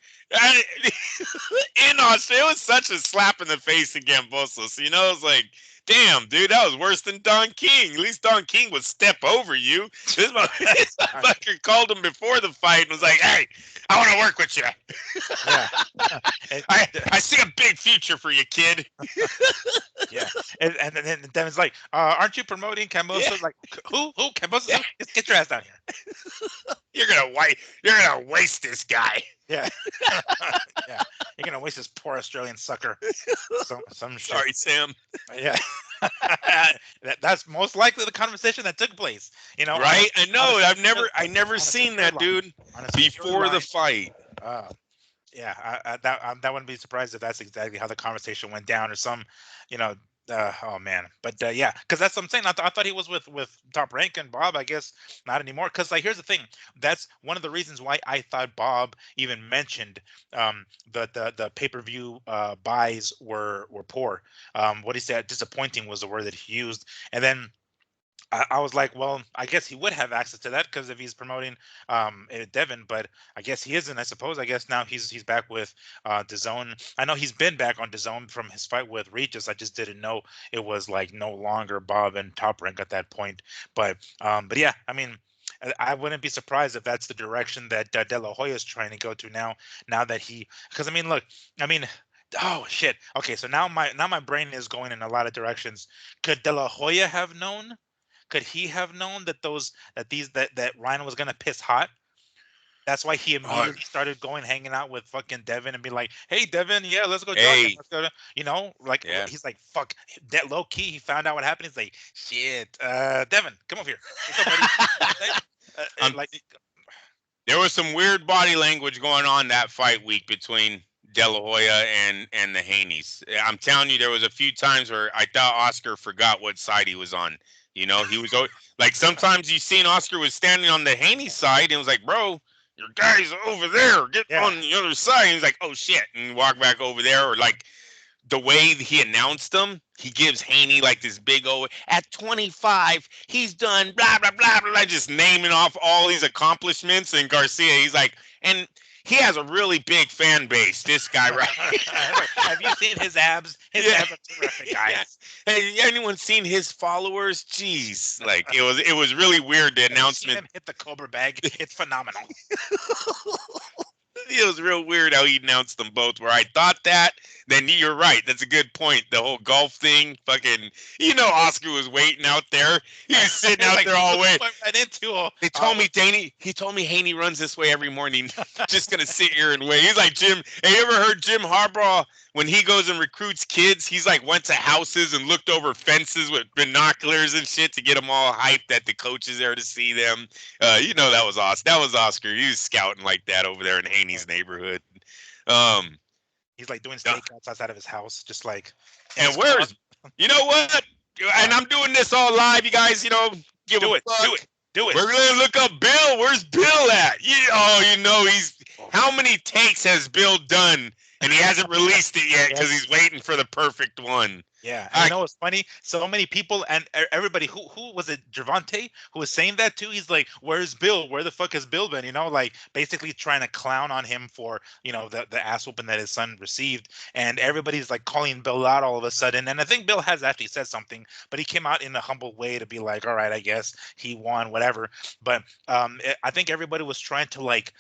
in Australia? It was such a slap in the face again, Bosos. It's like, damn, dude, that was worse than Don King. At least Don King would step over you. This motherfucker called him before the fight and was like, hey, I want to work with you. Yeah. I see a big future for you, kid. Yeah. And then Devin's like, aren't you promoting Kambosos? Yeah. Like, who? Kambosos? Yeah. Get your ass down here. You're gonna waste this guy. Yeah. Yeah. You're gonna waste this poor Australian sucker. Some shit. Sorry, Sam. Yeah. That's most likely the conversation that took place. Right? I know. I've never seen that, dude, before the fight. Yeah, that wouldn't be surprised if that's exactly how the conversation went down, or some, oh man, but yeah, because that's what I'm saying. I thought he was with Top Rank, and Bob, I guess not anymore. Because here's the thing, that's one of the reasons why I thought Bob even mentioned the pay-per-view buys were poor. What he said, disappointing was the word that he used, and then I was like, well, I guess he would have access to that because if he's promoting Devin, but I guess he isn't. I suppose. I guess now he's back with DAZN. I know he's been back on DAZN from his fight with Regis. I just didn't know it was like no longer Bob and Top Rank at that point. But yeah, I mean, I wouldn't be surprised if that's the direction that De La Hoya is trying to go to now. Now that because I mean, look, I mean. Oh shit. Okay, so now my brain is going in a lot of directions. Could De La Hoya have known? Could he have known that Ryan was gonna piss hot? That's why he immediately started hanging out with fucking Devin and be like, "Hey, Devin, yeah, let's go jogging. Let's go to," he's like, "Fuck." That low key, he found out what happened. He's like, "Shit, Devin, come over here." What's up, buddy? There was some weird body language going on that fight week between De La Hoya and the Haneys. I'm telling you, there was a few times where I thought Oscar forgot what side he was on. He was like, sometimes you seen Oscar was standing on the Haney side and was like, bro, your guy's over there. Get on the other side. And he's like, oh shit, and walk back over there. Or like the way he announced them, he gives Haney like this big old, at 25, he's done blah, blah, blah, blah, just naming off all these accomplishments. And Garcia, he's like, and he has a really big fan base, this guy, right? Have you seen his abs? His abs are terrific, guys. Hey, anyone seen his followers? Jeez, like it was really weird, the announcement. Him hit the Cobra bag. It's phenomenal. It was real weird how he announced them both. Where I thought that, then you're right. That's a good point. The whole golf thing, fucking, Oscar was waiting out there. He was sitting out there all way. They told me he told me Haney runs this way every morning. Just gonna sit here and wait. He's like, Jim. Have you ever heard Jim Harbaugh when he goes and recruits kids? He's like went to houses and looked over fences with binoculars and shit to get them all hyped that the coach is there to see them. That was Oscar. That was Oscar. He was scouting like that over there in Haney's neighborhood. He's like doing stakeouts outside of his house, just like. And where's, you know what? And I'm doing this all live, you guys. Give do a it, fuck. do it. We're gonna look up Bill. Where's Bill at? He's. How many takes has Bill done and he hasn't released it yet because he's waiting for the perfect one? Yeah, and you know what's funny? So many people and everybody who was it, Gervonta, who was saying that too. He's like, "Where's Bill? Where the fuck has Bill been?" You know, like basically trying to clown on him for the ass whooping that his son received, and everybody's like calling Bill out all of a sudden. And I think Bill has actually said something, but he came out in a humble way to be like, "All right, I guess he won, whatever." But I think everybody was trying to like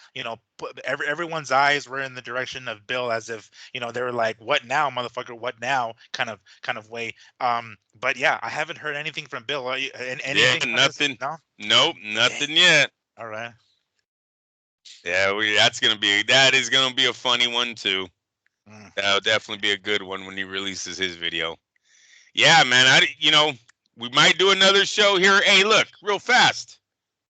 put everyone's eyes were in the direction of Bill, as if they were like, "What now, motherfucker? What now?" kind of way. But yeah, I haven't heard anything from Bill. Anything? Yeah, nothing. No. Nope, nothing yet. All right. Yeah, that is gonna be a funny one too. That'll definitely be a good one when he releases his video. Yeah, man. We might do another show here. Hey, look, real fast.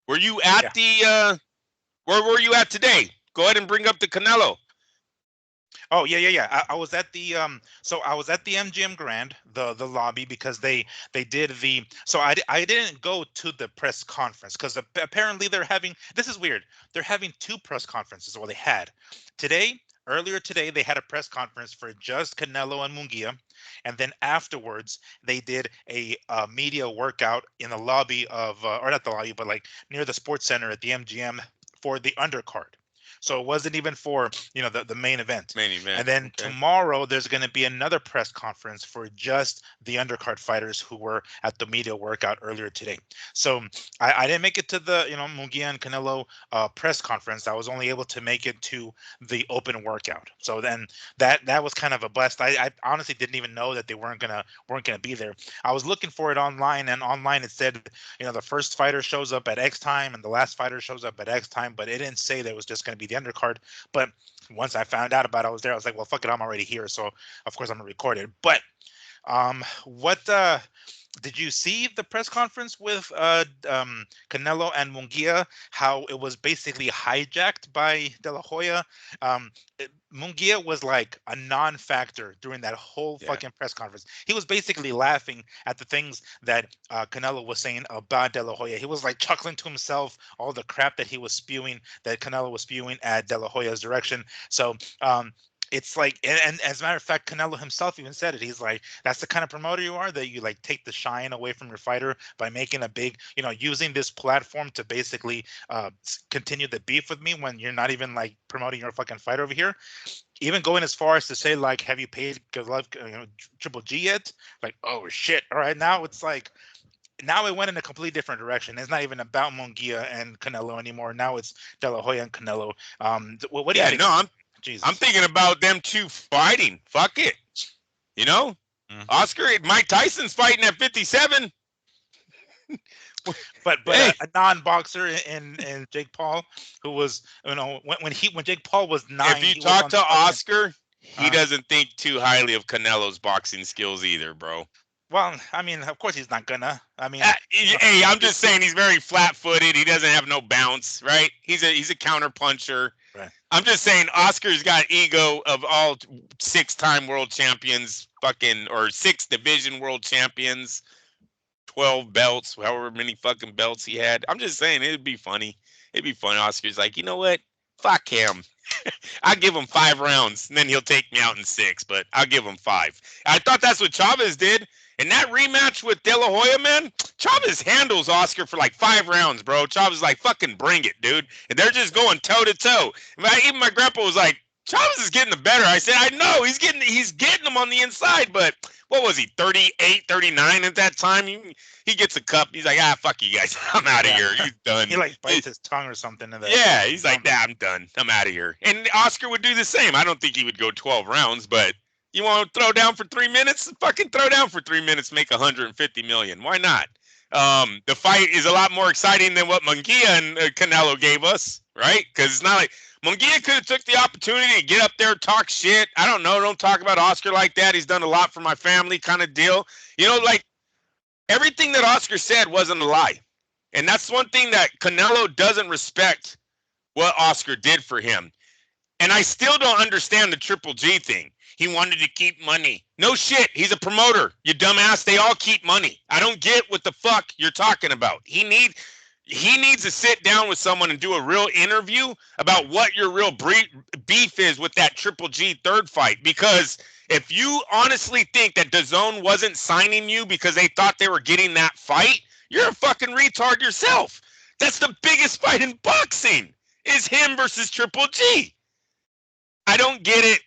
Were you at where were you at today? Go ahead and bring up the Canelo. Oh yeah. I was at the so I was at the MGM Grand, the lobby, because they did the so I didn't go to the press conference because apparently this is weird. They're having two press conferences. Well, they had earlier today they had a press conference for just Canelo and Munguia, and then afterwards they did a media workout in the lobby of or not the lobby, but like near the sports center at the MGM for the undercard. So it wasn't even for the main event. And then tomorrow there's going to be another press conference for just the undercard fighters who were at the media workout earlier today. So I didn't make it to the Munguia and Canelo press conference. I was only able to make it to the open workout. So then that was kind of a bust. I honestly didn't even know that they weren't gonna be there. I was looking for it online, and online it said the first fighter shows up at X time and the last fighter shows up at X time, but it didn't say that it was just going to be the undercard. But once I found out about it, I was there. I was like, well, fuck it, I'm already here, so of course I'm gonna record it. But what did you see the press conference with Canelo and Munguia? How it was basically hijacked by De La Hoya. Munguia was like a non-factor during that whole fucking press conference. He was basically laughing at the things that Canelo was saying about De La Hoya. He was like chuckling to himself, all the crap that he was spewing, that Canelo was spewing at De La Hoya's direction. So it's like, and as a matter of fact, Canelo himself even said it. He's like, that's the kind of promoter you are, that you like take the shine away from your fighter by making a big, using this platform to basically continue the beef with me when you're not even like promoting your fucking fight over here. Even going as far as to say, like, have you paid Triple G yet? Like, oh shit. All right, now it's like, now it went in a completely different direction. It's not even about Munguia and Canelo anymore. Now it's De La Hoya and Canelo. What do you think? No, I'm thinking about them two fighting. Fuck it. Oscar, Mike Tyson's fighting at 57. but hey, a non-boxer in Jake Paul, who was when Jake Paul was 9. If you talk to Oscar, he doesn't think too highly of Canelo's boxing skills either, bro. Well, I mean, of course he's not gonna. I mean, hey, I'm just saying he's very flat-footed. He doesn't have no bounce, right? He's a counter puncher. Right. I'm just saying Oscar's got ego of all 6-time world champions, or 6 division world champions, 12 belts, however many fucking belts he had. I'm just saying it'd be funny. It'd be fun. Oscar's like, you know what? Fuck him. I'll give him 5 rounds, and then he'll take me out in 6, but I'll give him 5. I thought that's what Chavez did. In that rematch with De La Hoya, man, Chavez handles Oscar for like 5 rounds, bro. Chavez is like, fucking bring it, dude. And they're just going toe to toe. Even my grandpa was like, Chavez is getting the better. I said, I know, he's getting them on the inside, but what was he, 38, 39 at that time? He gets a cup. He's like, fuck you guys. I'm out of here. He's done. He like bites his tongue or something. He's like, nah, I'm done. I'm out of here. And Oscar would do the same. I don't think he would go 12 rounds, but you want to throw down for 3 minutes? Fucking throw down for 3 minutes, make 150 million. Why not? The fight is a lot more exciting than what Munguia and Canelo gave us, right? Because it's not like Munguia could have took the opportunity to get up there, talk shit. I don't know. Don't talk about Oscar like that. He's done a lot for my family, kind of deal. Like everything that Oscar said wasn't a lie. And that's one thing that Canelo doesn't respect, what Oscar did for him. And I still don't understand the Triple G thing. He wanted to keep money. No shit. He's a promoter. You dumbass. They all keep money. I don't get what the fuck you're talking about. He needs to sit down with someone and do a real interview about what your real beef is with that Triple G third fight. Because if you honestly think that DAZN wasn't signing you because they thought they were getting that fight, you're a fucking retard yourself. That's the biggest fight in boxing, is him versus Triple G. I don't get it.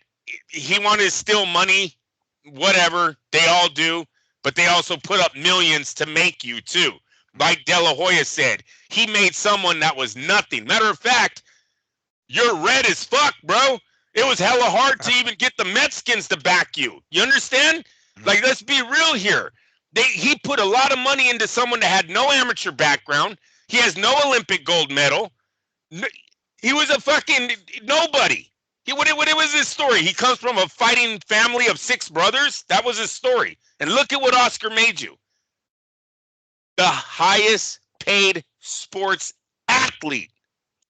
He wanted to steal money, whatever. They all do. But they also put up millions to make you, too. Like De La Hoya said, he made someone that was nothing. Matter of fact, you're red as fuck, bro. It was hella hard to even get the Mexicans to back you. You understand? Like, let's be real here. He put a lot of money into someone that had no amateur background. He has no Olympic gold medal. He was a fucking nobody. What was his story? He comes from a fighting family of 6 brothers. That was his story. And look at what Oscar made you. The highest paid sports athlete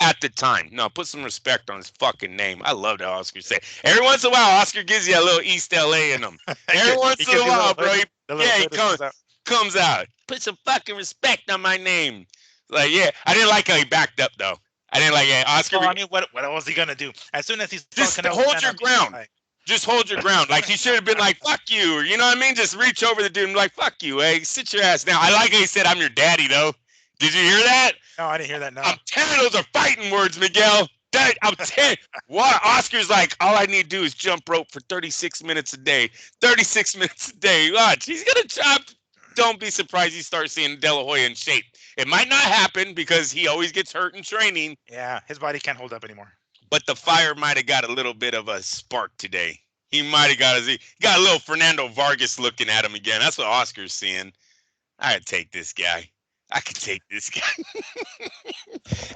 at the time. No, put some respect on his fucking name. I love that Oscar say. Every once in a while, Oscar gives you a little East LA in him. Every once in a while, bro. He comes out. Put some fucking respect on my name. Like, yeah, I didn't like how he backed up, though. I didn't like it. Oscar. Well, I mean, what was he gonna do? As soon as he's just hold your ground. Just hold your ground. Like, he should have been like, fuck you. Or, you know what I mean? Just reach over the dude and be like, fuck you, hey, sit your ass down. I like how he said, I'm your daddy, though. Did you hear that? No, I didn't hear that, no. I'm telling those are fighting words, Miguel. I'm telling what Oscar's like, all I need to do is jump rope for 36 minutes a day. 36 minutes a day. Watch. He's going to chop. Don't be surprised you start seeing De La Hoya in shape. It might not happen because he always gets hurt in training. Yeah, his body can't hold up anymore. But the fire might have got a little bit of a spark today. He might have got a little Fernando Vargas looking at him again. That's what Oscar's seeing. I'd take this guy. I could take this guy.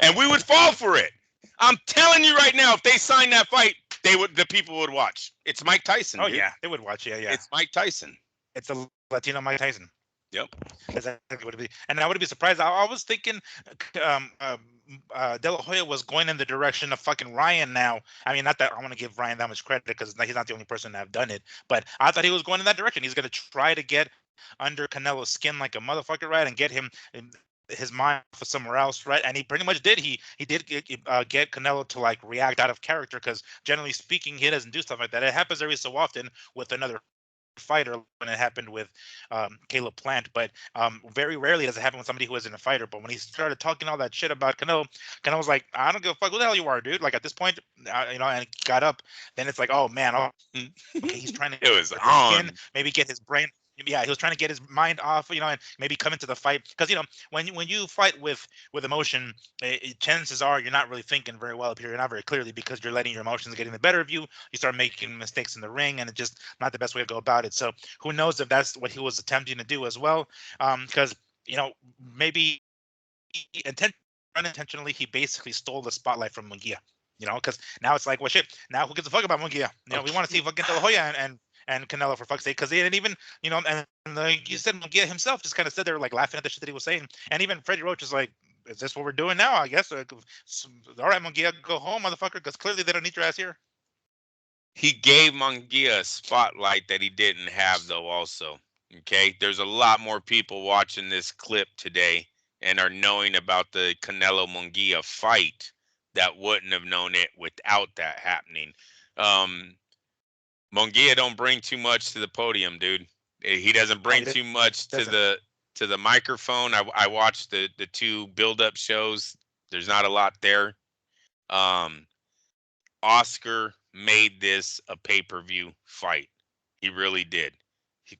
And we would fall for it. I'm telling you right now, if they signed that fight, the people would watch. It's Mike Tyson. Oh, dude. yeah, they would watch. Yeah. It's Mike Tyson. It's a Latino Mike Tyson. Yep. Exactly what it be. And I would be surprised. I was thinking De La Hoya was going in the direction of fucking Ryan now. I mean, not that I want to give Ryan that much credit because he's not the only person to have done it, but I thought he was going in that direction. He's going to try to get under Canelo's skin like a motherfucker, right, and get him his mind for somewhere else, right? And he pretty much did. He did get Canelo to like react out of character because generally speaking, he doesn't do stuff like that. It happens every so often with another fighter when it happened with Caleb Plant, but very rarely does it happen with somebody who isn't a fighter. But when he started talking all that shit about Canelo was like, I don't give a fuck who the hell you are, dude. Like at this point, and he got up. Then it's like, oh man, okay, he's trying to it was on. Maybe get his brain. Yeah, he was trying to get his mind off, and maybe come into the fight because when you fight with emotion, chances are you're not really thinking very well up here, you're not very clearly because you're letting your emotions getting the better of you. You start making mistakes in the ring, and it's just not the best way to go about it. So who knows if that's what he was attempting to do as well? Because maybe unintentionally he basically stole the spotlight from Munguia. Because now it's like, well, shit. Now who gives a fuck about Munguia? We want to see fucking De La Hoya and Canelo for fuck's sake, because they didn't even, and you said Munguia himself just kind of stood there like laughing at the shit that he was saying, and even Freddie Roach is like, is this what we're doing now? I guess. All right, Munguia, go home, motherfucker, because clearly they don't need your ass here. He gave Munguia a spotlight that he didn't have, though, also. Okay? There's a lot more people watching this clip today and are knowing about the Canelo-Munguia fight that wouldn't have known it without that happening. Munguia don't bring too much to the podium, dude. He doesn't bring too much to the microphone. I watched the 2 build-up shows. There's not a lot there. Oscar made this a pay-per-view fight. He really did.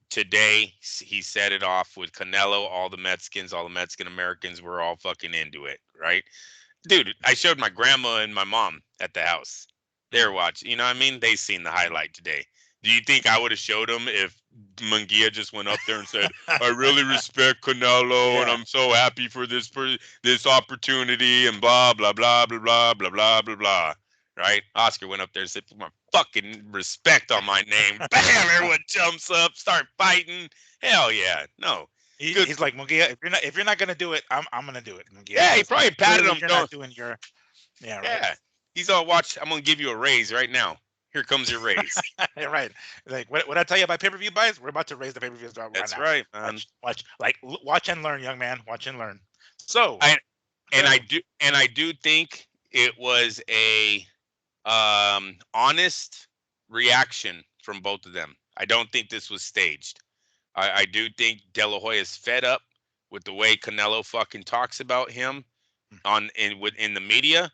Today, he set it off with Canelo. All the Mexicans, all the Mexican Americans were all fucking into it, right? Dude, I showed my grandma and my mom at the house. They're watching. You know what I mean? They seen the highlight today. Do you think I would have showed them if Munguia just went up there and said, I really respect Canelo and I'm so happy for this opportunity and blah, blah, blah, blah, blah, blah, blah, blah, blah. Right? Oscar went up there and said, put my fucking respect on my name. Bam! Everyone jumps up, start fighting. Hell yeah. No. He's like, Munguia, if you're not gonna do it, I'm gonna do it. Munguia. Yeah, he probably patted him. You're not doing your. Yeah. Right. Yeah. He's all, watch. I'm gonna give you a raise right now. Here comes your raise. Right. Like what I tell you about pay-per-view buys, we're about to raise the pay-per-views right now. That's right, man. Watch and learn, young man. Watch and learn. So And I do think it was a honest reaction from both of them. I don't think this was staged. I do think De La Hoya is fed up with the way Canelo fucking talks about him in the media,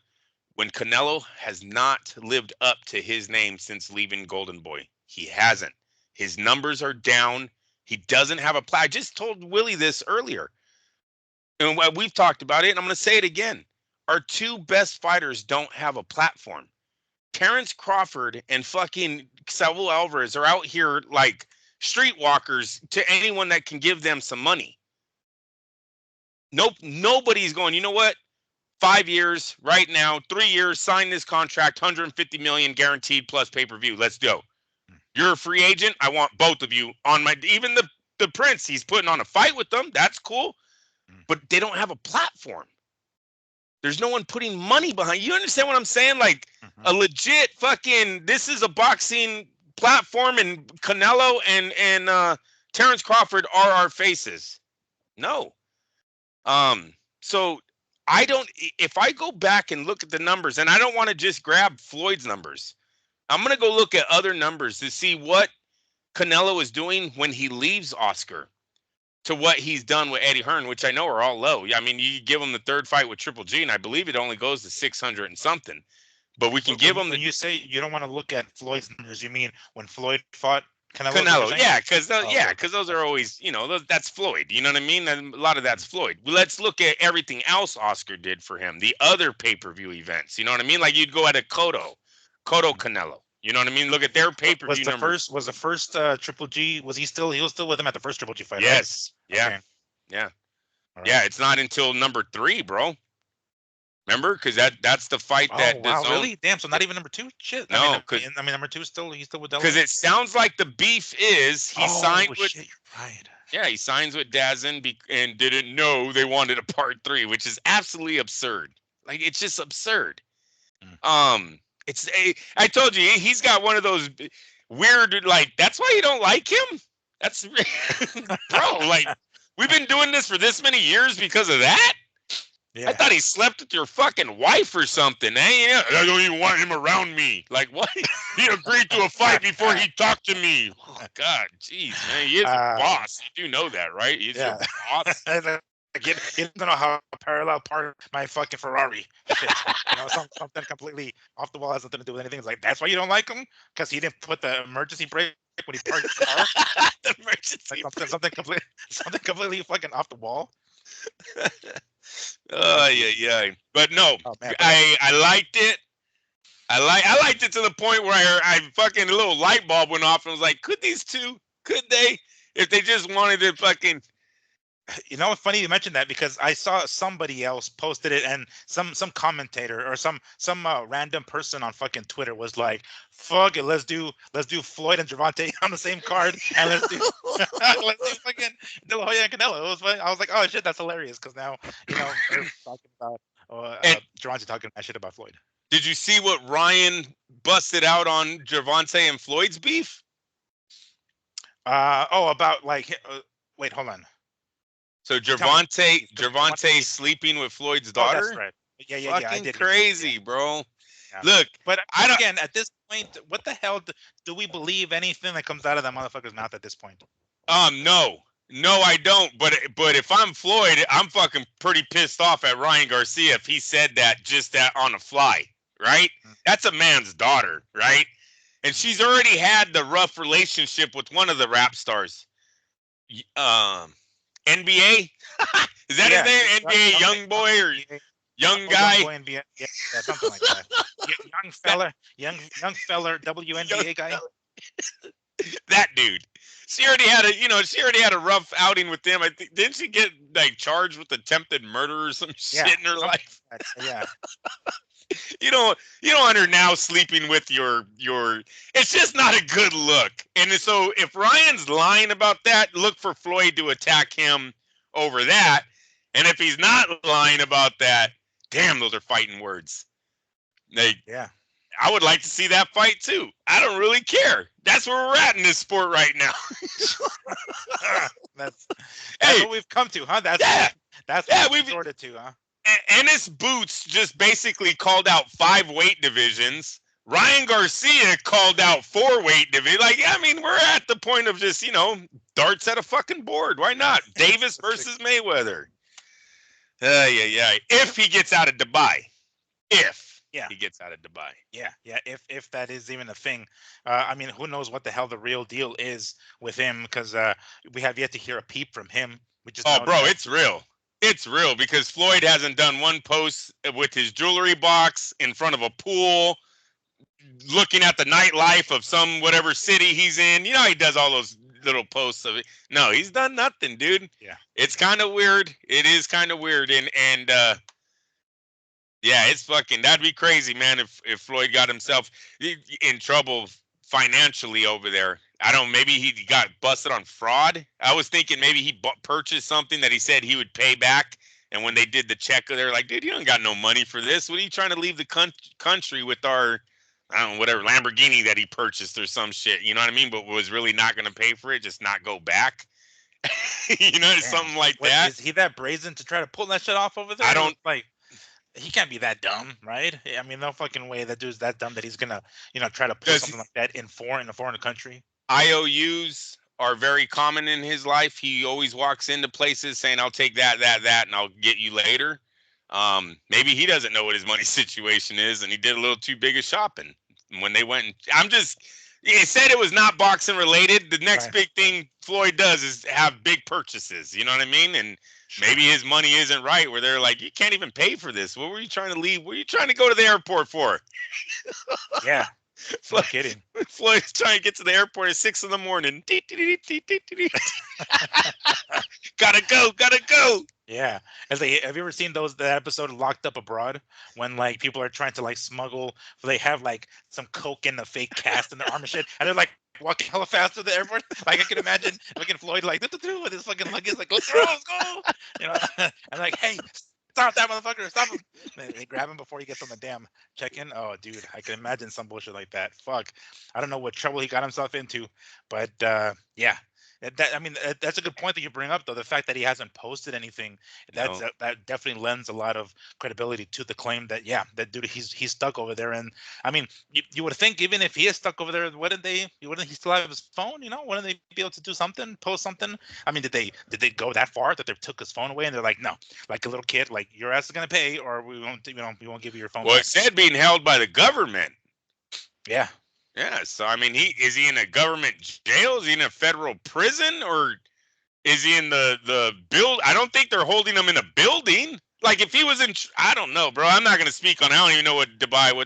when Canelo has not lived up to his name since leaving Golden Boy. He hasn't. His numbers are down. He doesn't have a plan. I just told Willie this earlier. And we've talked about it, and I'm going to say it again. Our two best fighters don't have a platform. Terrence Crawford and fucking Saul Alvarez are out here like streetwalkers to anyone that can give them some money. Nope, nobody's going, you know what? 5 years right now, 3 years, sign this contract, 150 million guaranteed plus pay-per-view. Let's go. You're a free agent. I want both of you on my, even the Prince, he's putting on a fight with them. That's cool. But they don't have a platform. There's no one putting money behind. You understand what I'm saying? Like a legit fucking, this is a boxing platform, and Canelo and Terrence Crawford are our faces. No. So I don't, if I go back and look at the numbers, and I don't want to just grab Floyd's numbers, I'm going to go look at other numbers to see what Canelo is doing when he leaves Oscar to what he's done with Eddie Hearn, which I know are all low. I mean, you give him the third fight with Triple G, and I believe it only goes to 600 and something. But we can give him when you say you don't want to look at Floyd's numbers, you mean when Floyd fought Canelo? Yeah, because those are always, that's Floyd. You know what I mean? And a lot of that's Floyd. Let's look at everything else Oscar did for him, the other pay-per-view events. You know what I mean? Like you'd go at a Cotto Canelo. You know what I mean? Look at their pay-per-view numbers. Was the first Triple G? He was still with him at the first Triple G fight? Yes. Right? Yeah. Okay. Yeah. Right. Yeah. It's not until number 3, bro. Remember? Because that's the fight that. Oh wow! Really? Damn. So not even number 2? Shit. No. I mean, number 2 he's still with Delaware. Because it sounds like the beef is he signed with. Shit, you're right. Yeah, he signs with DAZN and didn't know they wanted a part 3, which is absolutely absurd. Like it's just absurd. I told you he's got one of those weird, like, that's why you don't like him. That's bro, like we've been doing this for this many years because of that. Yeah. I thought he slept with your fucking wife or something. I don't even want him around me. Like what? He agreed to a fight before he talked to me. Oh God, jeez, man, he is a boss. You do know that, right? He's your boss. You don't know how parallel park my fucking Ferrari. Shit. Something completely off the wall, has nothing to do with anything. It's like, that's why you don't like him? Because he didn't put the emergency brake when he parked his car? The emergency brake. Something completely fucking off the wall? Oh, yeah. But no, I liked it. I liked it to the point where I fucking, a little light bulb went off and was like, could they, if they just wanted to fucking... You know, it's funny you mentioned that because I saw somebody else posted it, and some commentator or some random person on fucking Twitter was like, "Fuck it, let's do Floyd and Gervonta on the same card, and let's do fucking De La Hoya and Canelo." It was funny. I was like, "Oh shit, that's hilarious!" Because now they're talking about Gervonta talking that shit about Floyd. Did you see what Ryan busted out on Gervonta and Floyd's beef? About like, wait, hold on. So Gervonta sleeping with Floyd's daughter? Oh, that's right. Yeah. Fucking I did. Crazy, bro. Yeah. Look, but again, at this point, what the hell do we believe anything that comes out of that motherfucker's mouth at this point? No, I don't. But if I'm Floyd, I'm fucking pretty pissed off at Ryan Garcia if he said that just that on the fly, right? That's a man's daughter, right? And she's already had the rough relationship with one of the rap stars. NBA? Is that his name? NBA young boy or young guy? Young boy NBA. Yeah, something like that. young feller, WNBA guy. That dude. She already had a rough outing with them. I think, didn't she get like charged with attempted murder or some shit in her life? Yeah. You don't want her now sleeping with your. It's just not a good look. And so if Ryan's lying about that, look for Floyd to attack him over that. And if he's not lying about that, damn, those are fighting words. I would like to see that fight too. I don't really care. That's where we're at in this sport right now. That's what we've come to, huh? That's what we've resorted to, huh? Ennis Boots just basically called out 5 weight divisions. Ryan Garcia called out 4 weight divisions. Like, I mean, we're at the point of just, darts at a fucking board. Why not? Davis versus Mayweather. Yeah. If he gets out of Dubai. He gets out of Dubai. Yeah. If that is even a thing. I mean, who knows what the hell the real deal is with him, because we have yet to hear a peep from him. We just know bro, it's real. It's real because Floyd hasn't done one post with his jewelry box in front of a pool, looking at the nightlife of some whatever city he's in. You know, he does all those little posts of it. No, he's done nothing, dude. Yeah. It's kind of weird. It is kind of weird. And yeah, it's fucking, that'd be crazy, man, if Floyd got himself in trouble financially over there. I don't, maybe he got busted on fraud. I was thinking maybe he purchased something that he said he would pay back. And when they did the check, they're like, dude, you don't got no money for this. What are you trying to leave the country with our, I don't know, whatever, Lamborghini that he purchased or some shit, you know what I mean? But was really not going to pay for it, just not go back. Something like that. Is he that brazen to try to pull that shit off over there? I don't, like, he can't be that dumb, right? I mean, no fucking way that dude's that dumb that he's gonna, try to pull something like that in a foreign country. IOUs are very common in his life. He always walks into places saying, I'll take that, and I'll get you later. Maybe he doesn't know what his money situation is, and he did a little too big of shopping when they went. He said it was not boxing related. The next big thing Floyd does is have big purchases. You know what I mean? And maybe his money isn't right, where they're like, you can't even pay for this. What were you trying to leave? What were you trying to go to the airport for? Yeah. No kidding. Floyd's trying to get to the airport at 6 a.m. Gotta go. Yeah. Have you ever seen that episode of Locked Up Abroad, when like people are trying to like smuggle, they have like some coke in a fake cast in their arm and shit, and they're like walking hella fast to the airport? Like, I can imagine fucking Floyd like with his fucking luggage, like, let's go. And like, hey, stop that motherfucker, stop him. They grab him before he gets on the damn check-in. Oh, dude, I can imagine some bullshit like that. Fuck. I don't know what trouble he got himself into, but yeah. That's a good point that you bring up, though. The fact that he hasn't posted anything, that definitely lends a lot of credibility to the claim that, that dude, he's stuck over there. And I mean, you would think even if he is stuck over there, wouldn't he still have his phone? Wouldn't they be able to do something, post something? I mean, did they go that far that they took his phone away and they're like, no, like a little kid, like, your ass is gonna pay, or we won't give you your phone. Well, back. It said being held by the government. Yeah. Yeah, so I mean, is he in a government jail? Is he in a federal prison, or is he in the build? I don't think they're holding him in a building. Like, if he was in, I don't know, bro. I'm not gonna speak on. I don't even know what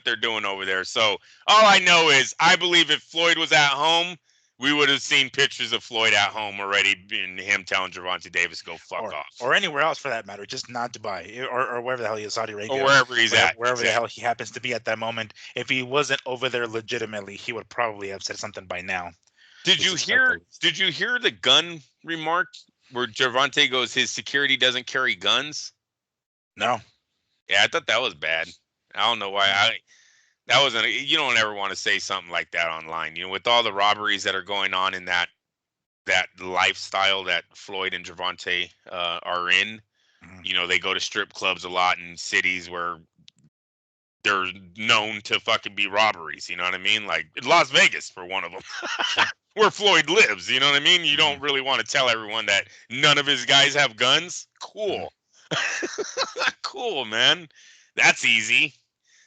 they're doing over there. So all I know is, I believe if Floyd was at home, we would have seen pictures of Floyd at home already, and him telling Gervonta Davis go fuck off, or anywhere else for that matter, just not Dubai or wherever the hell he is, Saudi Arabia, or wherever he's at, wherever the hell he happens to be at that moment. If he wasn't over there legitimately, he would probably have said something by now. Did you hear the gun remark where Gervonta goes, his security doesn't carry guns? No. Yeah, I thought that was bad. I don't know why. That wasn't. You don't ever want to say something like that online. With all the robberies that are going on in that lifestyle that Floyd and Gervonta are in. They go to strip clubs a lot in cities where they're known to fucking be robberies. You know what I mean? Like Las Vegas, for one of them, where Floyd lives. You know what I mean? You don't really want to tell everyone that none of his guys have guns. Cool. Cool, man. That's easy.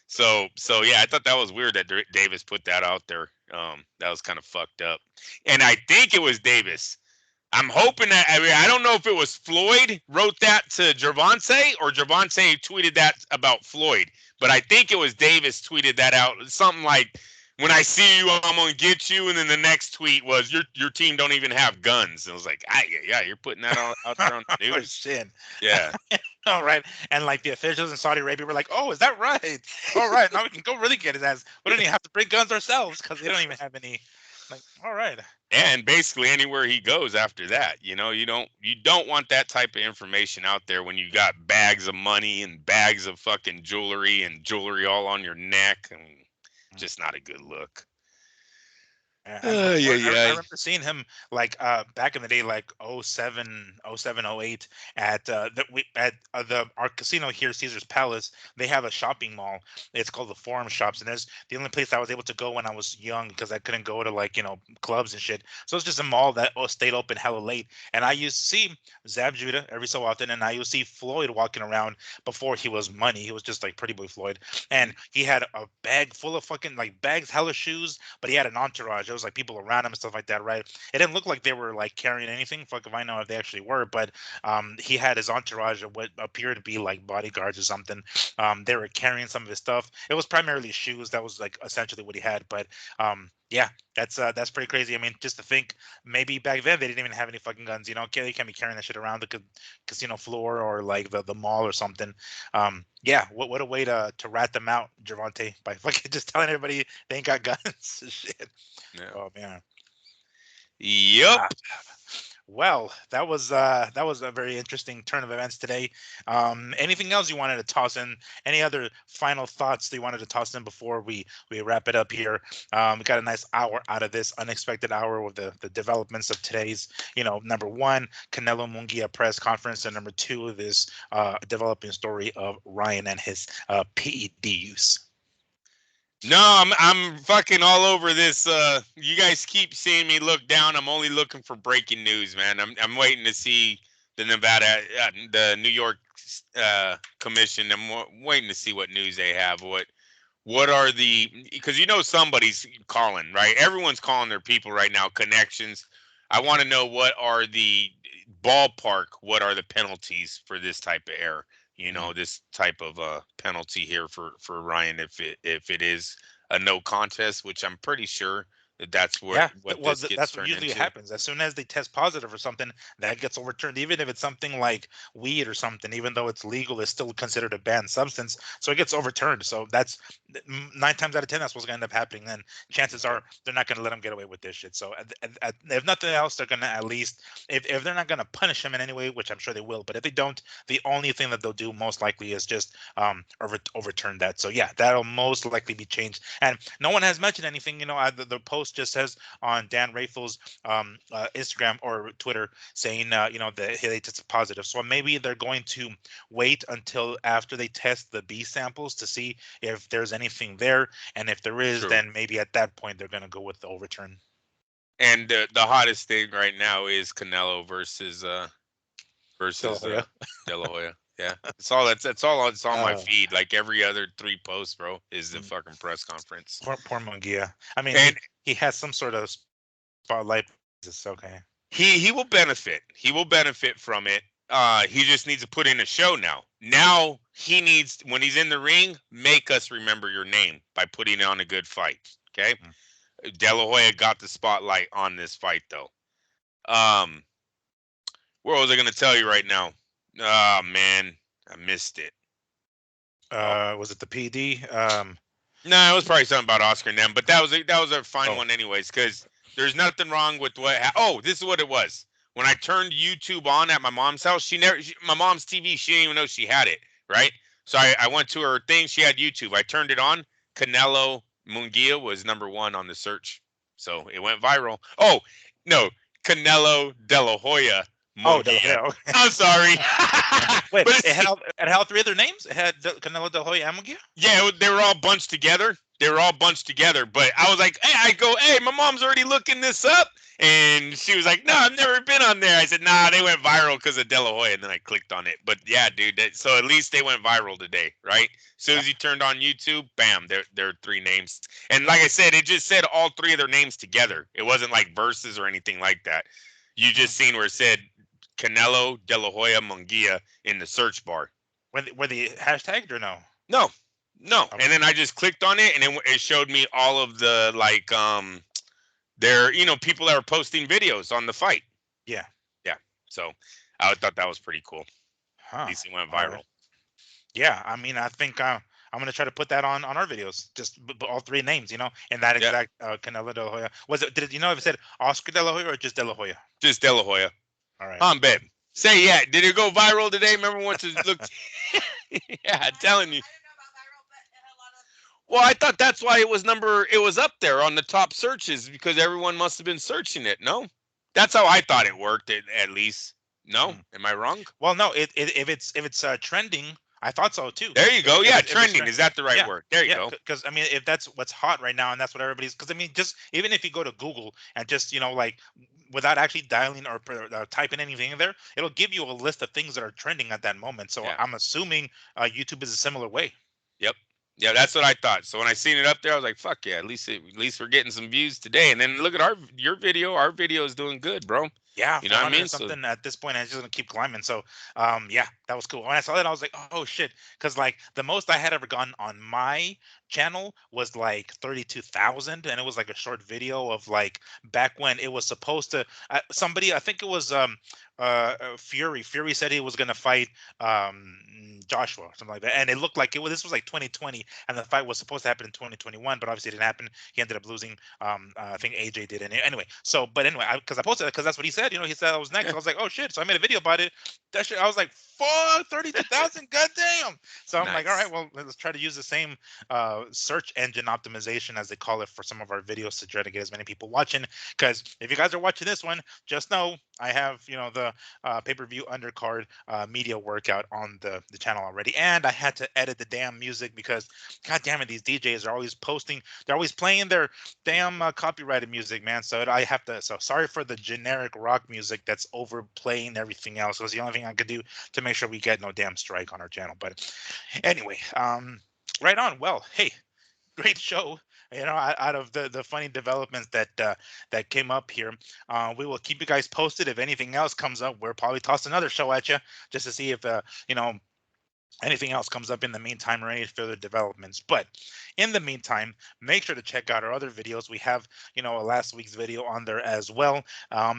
So yeah, I thought that was weird that Davis put that out there. That was kind of fucked up. And I think it was Davis. I'm hoping that, I don't know if it was Floyd wrote that to Gervonta or Gervonta tweeted that about Floyd, but I think it was Davis tweeted that out. Something like, when I see you, I'm going to get you. And then the next tweet was, your team don't even have guns. And I was like, yeah, you're putting that out there on the news. Oh, shit. Yeah. All right. And like the officials in Saudi Arabia were like, oh, is that right? All right. Now we can go really get his ass. We don't even have to bring guns ourselves because they don't even have any. Like, all right. And basically anywhere he goes after that, you don't want that type of information out there when you got bags of money and bags of fucking jewelry and jewelry all on your neck. And just not a good look. I Yeah. remember seeing him like back in the day, like oh seven, oh eight at the our casino here, Caesar's Palace. They have a shopping mall. It's called the Forum Shops, and there's the only place I was able to go when I was young because I couldn't go to like clubs and shit. So it's just a mall that stayed open hella late, and I used to see Zab Judah every so often, and I used to see Floyd walking around before he was money. He was just like Pretty Boy Floyd, and he had a bag full of fucking like bags, hella shoes, but he had an entourage. There was like people around him and stuff like that, right? It didn't look like they were like carrying anything. Fuck if I know if they actually were, but he had his entourage of what appeared to be like bodyguards or something. They were carrying some of his stuff. It was primarily shoes. That was like essentially what he had. But yeah, that's pretty crazy. I mean, just to think, maybe back then they didn't even have any fucking guns. They can't be carrying that shit around the casino floor or like the mall or something. Yeah, what a way to rat them out, Gervonta, by fucking just telling everybody they ain't got guns. Shit. Yeah. Oh man. Yep. Ah, well, that was a very interesting turn of events today. Anything else you wanted to toss in? Any other final thoughts that you wanted to toss in before we wrap it up here? We got a nice hour out of this unexpected hour with the developments of today's. Number one, Canelo Munguia press conference, and number two, this developing story of Ryan and his PED use. No, I'm fucking all over this. You guys keep seeing me look down. I'm only looking for breaking news, man. I'm waiting to see the Nevada, the New York commission. Waiting to see what news they have. What are because somebody's calling, right? Everyone's calling their people right now. Connections. I want to know what are the ballpark. What are the penalties for this type of error? This type of penalty here for Ryan if it is a no contest, which I'm pretty sure that's Yeah, what well, this gets that's what turned usually into. happens. As soon as they test positive for something, that gets overturned. Even if it's something like weed or something, even though it's legal, it's still considered a banned substance, so it gets overturned. So that's 9 times out of 10, that's what's going to end up happening. Then chances Okay. are they're not going to let him get away with this shit. So if nothing else, they're going to at least, if they're not going to punish him in any way, which I'm sure they will, but if they don't, the only thing that they'll do most likely is just overturn that. So yeah, that'll most likely be changed. And no one has mentioned anything. The post just says on Dan Rafel's Instagram or Twitter saying, that they tested positive. So maybe they're going to wait until after they test the B samples to see if there's anything there. And if there is, True. then maybe at that point they're going to go with the overturn. And the hottest thing right now is Canelo De La versus Hoya. De La Hoya. Yeah, it's on my Uh, feed. Like every other 3 posts, bro, is the mm, fucking press conference. poor Munguia. I mean, And he has some sort of spotlight. It's okay. he will benefit. He will benefit from it. He just needs to put in a show now. Now he needs, when he's in the ring, make us remember your name by putting on a good fight. Okay, Mm. De La Hoya got the spotlight on this fight though. Um, what was I gonna tell you right now? Oh man, I missed it. Oh. Was it the PD? No, it was probably something about Oscar and them, but that was a fine Oh, one anyways, because there's nothing wrong with oh, this is what it was. When I turned YouTube on at my mom's house, my mom's TV, she didn't even know she had it, right? So I went to her thing, she had YouTube. I turned it on. Canelo Munguia was #1 on the search. So it went viral. Oh, no, Canelo De La Hoya De La Munguia. Hoya. Okay. I'm sorry. Wait, But it had all three of their names. It had Canelo De La Hoya and Munguia. yeah, they were all bunched together. But I was like, hey, hey, my mom's already looking this up. And she was like, no, I've never been on there. I said, nah, they went viral because of De La Hoya. And then I clicked on it. But yeah, dude, so at least they went viral today, right? As soon as you turned on YouTube, bam, there are 3 names. And like I said, it just said all 3 of their names together. It wasn't like verses or anything like that. You just seen where it said Canelo, De La Hoya, Munguia in the search bar. Were they hashtagged or no? No, no. Okay. And then I just clicked on it, and it showed me all of the people that were posting videos on the fight. Yeah. Yeah. So I thought that was pretty cool. At Huh. least it went All viral. right. Yeah. I mean, I think I'm gonna try to put that on our videos. Just all 3 names, in that Yeah. exact Canelo De La Hoya. Was it? If it said Oscar De La Hoya or just De La Hoya? Just De La Hoya. All right. Bet. Say yeah. Did it go viral today? Remember once it looked? Yeah, telling you. Well, I thought that's why it was up there on the top searches because everyone must have been searching it. No, that's how I thought it worked. At least. No, Mm. am I wrong? Well, no, if it's trending, I thought so too. There you go. Yeah, If it's trending. Is that the right yeah, word? There you yeah, go. because I mean, if that's what's hot right now and that's what everybody's, because I mean, just even if you go to Google and just like without actually dialing or typing anything in there, it'll give you a list of things that are trending at that moment. So Yeah. I'm assuming YouTube is a similar way. Yep. Yeah, that's what I thought. So when I seen it up there, I was like, "Fuck yeah! At least we're getting some views today." And then look at your video. Our video is doing good, bro. Yeah, You know what I 400 or mean? So something at this point, and it's just gonna keep climbing. So, yeah, that was cool. When I saw that, I was like, oh shit, because like the most I had ever gone on my channel was like 32,000, and it was like a short video of like back when it was supposed to. Somebody, I think it was Fury. Fury said he was gonna fight Joshua or something like that, and it looked like it was. This was like 2020, and the fight was supposed to happen in 2021, but obviously it didn't happen. He ended up losing. I think AJ did. Anyway, so but anyway, because I posted it because that's what he said. He said I was next. yeah, I was like, oh shit. So I made a video about it. That shit, I was like, fuck, 32,000. Goddamn. So I'm like, all right, nice. well, let's try to use the same search engine optimization as they call it for some of our videos to try to get as many people watching. Because if you guys are watching this one, just know I have the pay-per-view undercard media workout on the channel already, and I had to edit the damn music because, god damn it, these DJs are always posting, they're always playing their damn copyrighted music, man. So I have to. So sorry for the generic rock music that's overplaying everything else. It was the only thing I could do to make sure we get no damn strike on our channel. But anyway, right on. Well, hey, great show. Out of the funny developments that came up here, we will keep you guys posted. If anything else comes up, we'll probably toss another show at you just to see if anything else comes up in the meantime or any further developments. But in the meantime, make sure to check out our other videos. We have last week's video on there as well.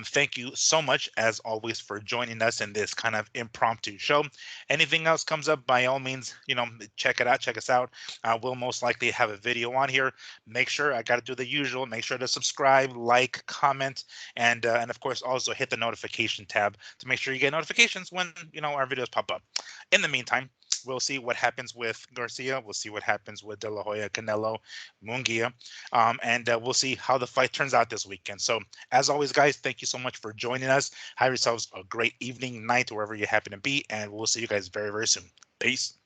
Thank you so much as always for joining us in this kind of impromptu show. Anything else comes up, by all means, check it out, check us out. We'll most likely have a video on here. Make sure, I got to do the usual, make sure to subscribe, like, comment, and of course also hit the notification tab to make sure you get notifications when our videos pop up. In the meantime, we'll see what happens with Garcia. We'll see what happens with De La Hoya, Canelo, Munguia, and we'll see how the fight turns out this weekend. So, as always, guys, thank you so much for joining us. Have yourselves a great evening, night, wherever you happen to be, and we'll see you guys very, very soon. Peace.